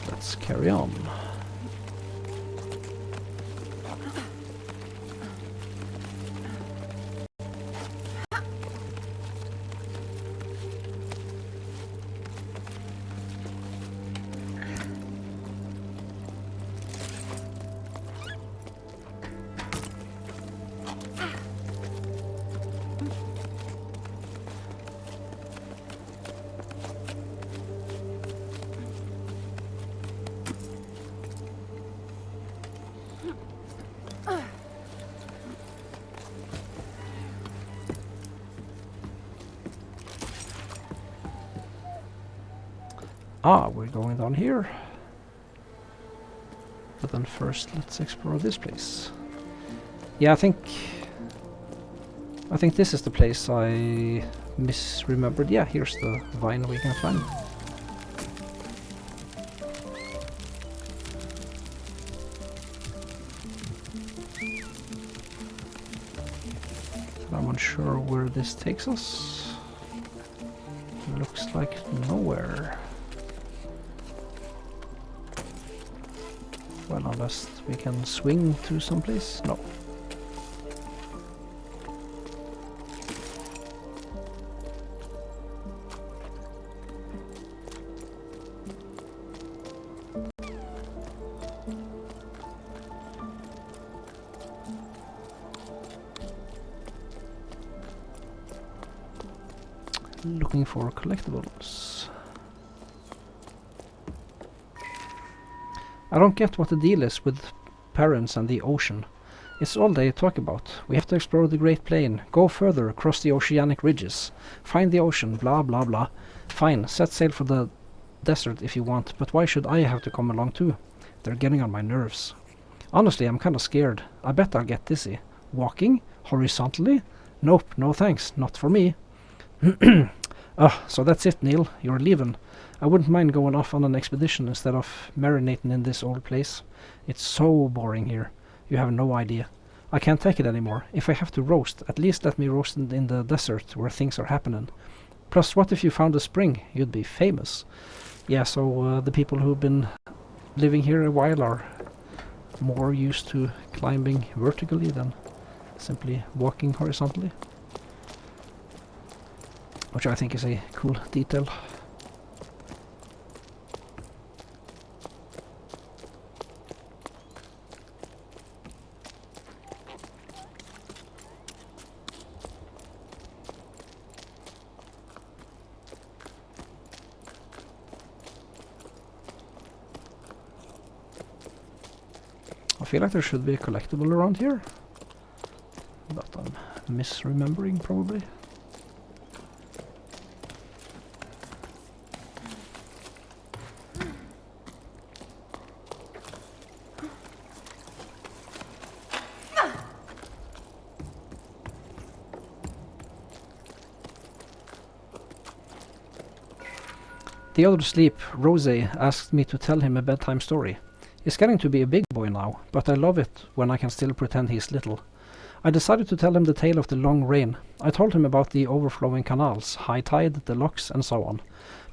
Let's carry on. Ah, we're going down here. But then first let's explore this place. Yeah, I think this is the place I misremembered. Yeah, here's the vine we can climb. I'm unsure where this takes us. Looks like nowhere. Well, unless we can swing to someplace? No. Looking for collectibles. I don't get what the deal is with parents and the ocean. It's all they talk about. We have to explore the Great Plain, go further across the oceanic ridges, find the ocean, blah blah blah. Fine, set sail for the desert if you want, but why should I have to come along too? They're getting on my nerves. Honestly, I'm kinda scared. I bet I'll get dizzy. Walking? Horizontally? Nope, no thanks, not for me. So that's it, Neil. You're leaving. I wouldn't mind going off on an expedition instead of marinating in this old place. It's so boring here. You have no idea. I can't take it anymore. If I have to roast, at least let me roast in the desert where things are happening. Plus, what if you found a spring? You'd be famous. Yeah, so the people who've been living here a while are more used to climbing vertically than simply walking horizontally. Which I think is a cool detail. feel like there should be a collectible around here, but I'm misremembering probably. The other sleep, Rose, asked me to tell him a bedtime story. He's getting to be a big boy now, but I love it when I can still pretend he's little. I decided to tell him the tale of the long rain. I told him about the overflowing canals, high tide, the locks, and so on.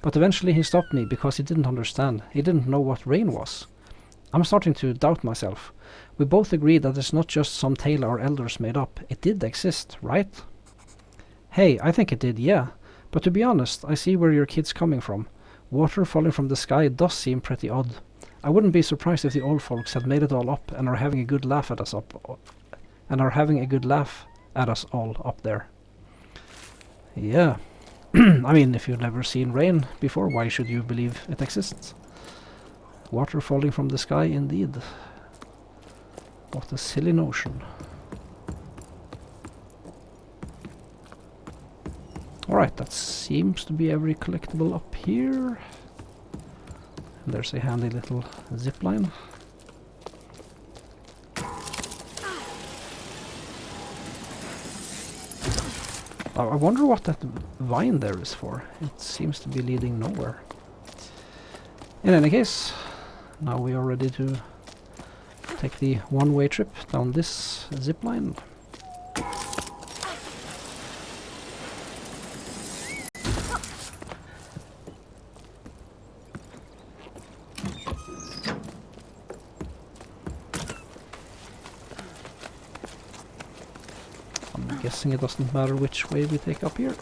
But eventually he stopped me because he didn't understand. He didn't know what rain was. I'm starting to doubt myself. We both agreed that it's not just some tale our elders made up. It did exist, right? Hey, I think it did, yeah. But to be honest, I see where your kid's coming from. Water falling from the sky does seem pretty odd. I wouldn't be surprised if the old folks had made it all up and are having a good laugh at us all up there. Yeah. I mean, if you've never seen rain before, why should you believe it exists? Water falling from the sky, indeed. What a silly notion. Alright, that seems to be every collectible up here. And there's a handy little zipline. I wonder what that vine there is for. It seems to be leading nowhere. In any case, now we are ready to take the one-way trip down this zipline. Guessing it doesn't matter which way we take up here.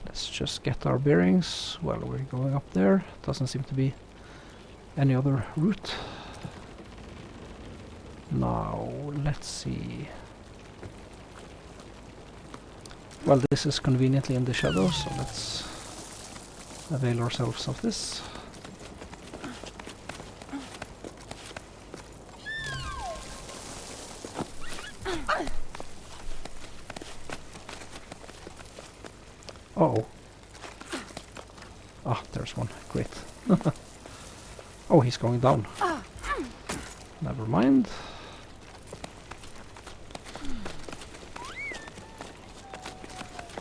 Let's just get our bearings while we're going up there. Doesn't seem to be any other route. Now, let's see. Well, this is conveniently in the shadows, so let's avail ourselves of this. Uh-oh. Ah, there's one. Great. Oh, he's going down. Never mind.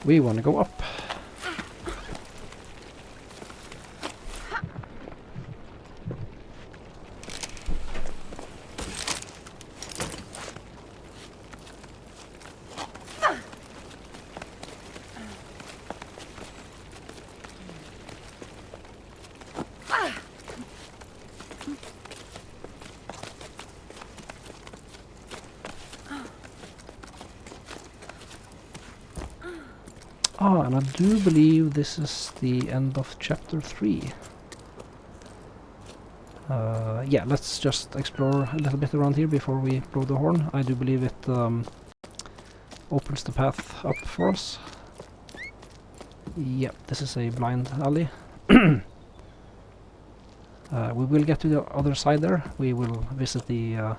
We want to go up. Ah, and I do believe this is the end of chapter 3. Yeah, let's just explore a little bit around here before we blow the horn. I do believe it opens the path up for us. Yeah, this is a blind alley. We will get to the other side there. We will visit the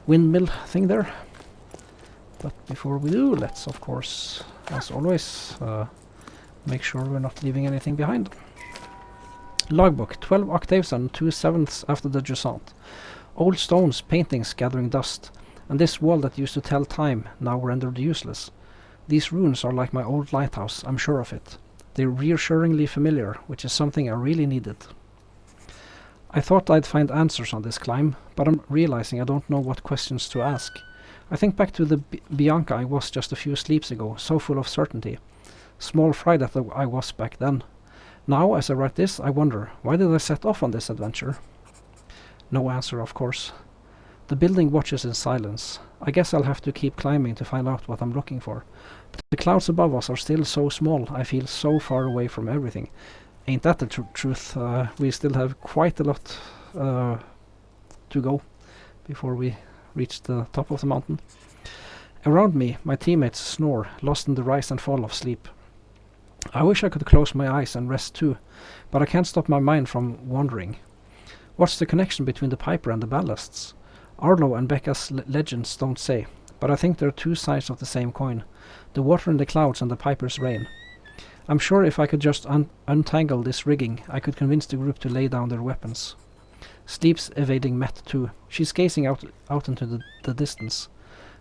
windmill thing there. But before we do, let's of course, as always, make sure we're not leaving anything behind. Logbook, 12 octaves and 2/7 after the Jusant. Old stones, paintings gathering dust, and this wall that used to tell time, now rendered useless. These ruins are like my old lighthouse, I'm sure of it. They're reassuringly familiar, which is something I really needed. I thought I'd find answers on this climb, but I'm realizing I don't know what questions to ask. I think back to the Bianca I was just a few sleeps ago, so full of certainty. Small fry that I was back then. Now, as I write this, I wonder, why did I set off on this adventure? No answer, of course. The building watches in silence. I guess I'll have to keep climbing to find out what I'm looking for. But the clouds above us are still so small, I feel so far away from everything. Ain't that the truth? We still have quite a lot to go before we reach the top of the mountain. Around me, my teammates snore, lost in the rise and fall of sleep. I wish I could close my eyes and rest too, but I can't stop my mind from wandering. What's the connection between the piper and the ballasts? Arlo and Becca's legends don't say, but I think they're two sides of the same coin, the water in the clouds and the piper's rain. I'm sure if I could just untangle this rigging, I could convince the group to lay down their weapons. Sleep's evading Met too. She's gazing out into the distance.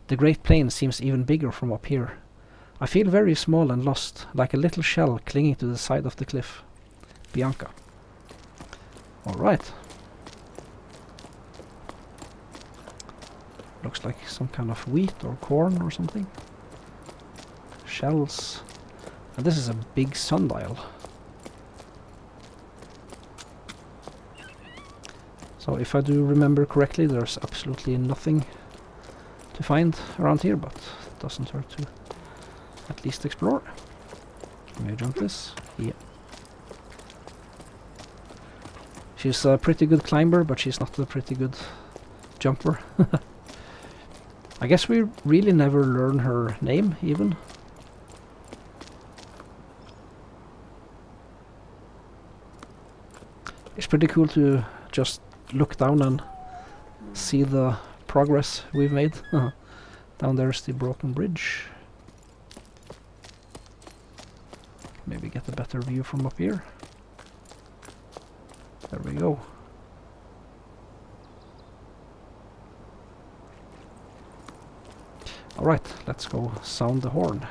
The great plain seems even bigger from up here. I feel very small and lost, like a little shell clinging to the side of the cliff. Bianca. Alright. Looks like some kind of wheat or corn or something. Shells. And this is a big sundial. So if I do remember correctly, there's absolutely nothing to find around here, but it doesn't hurt to at least explore. Can you jump this? Yeah. She's a pretty good climber, but she's not a pretty good jumper. I guess we really never learn her name, even. It's pretty cool to just look down and see the progress we've made. Down there's the broken bridge. Maybe get a better view from up here. There we go. Alright, let's go sound the horn.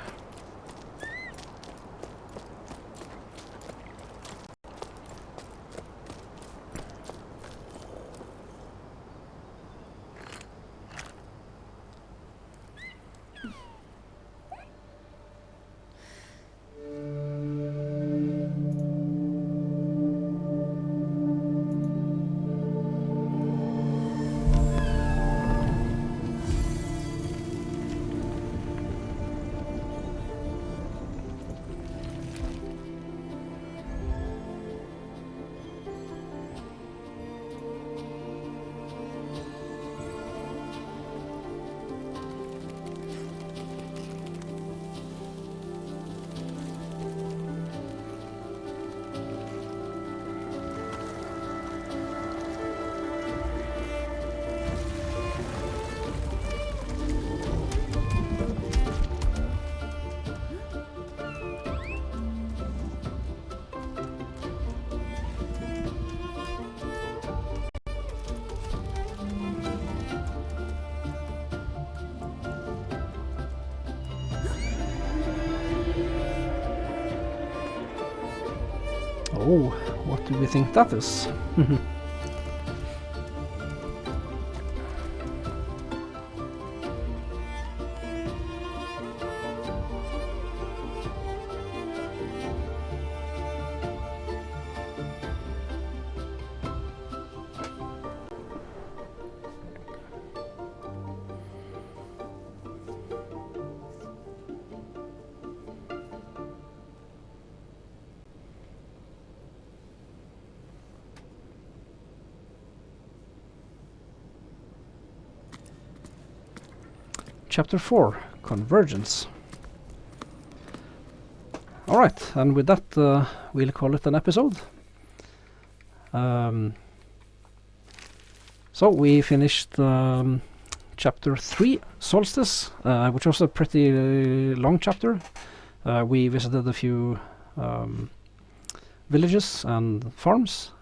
Oh, what do we think that is? Chapter 4, Convergence. Alright, and with that we'll call it an episode. So we finished chapter 3, Solstice, which was a pretty long chapter. We visited a few villages and farms,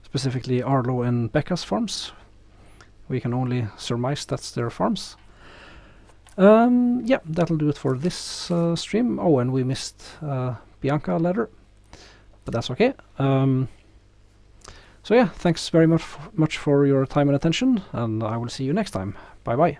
specifically Arlo and Becca's farms. We can only surmise that's their farms. Yeah, that'll do it for this stream. Oh, and we missed Bianca letter, but that's okay. So yeah, thanks very much for your time and attention, and I will see you next time. Bye bye.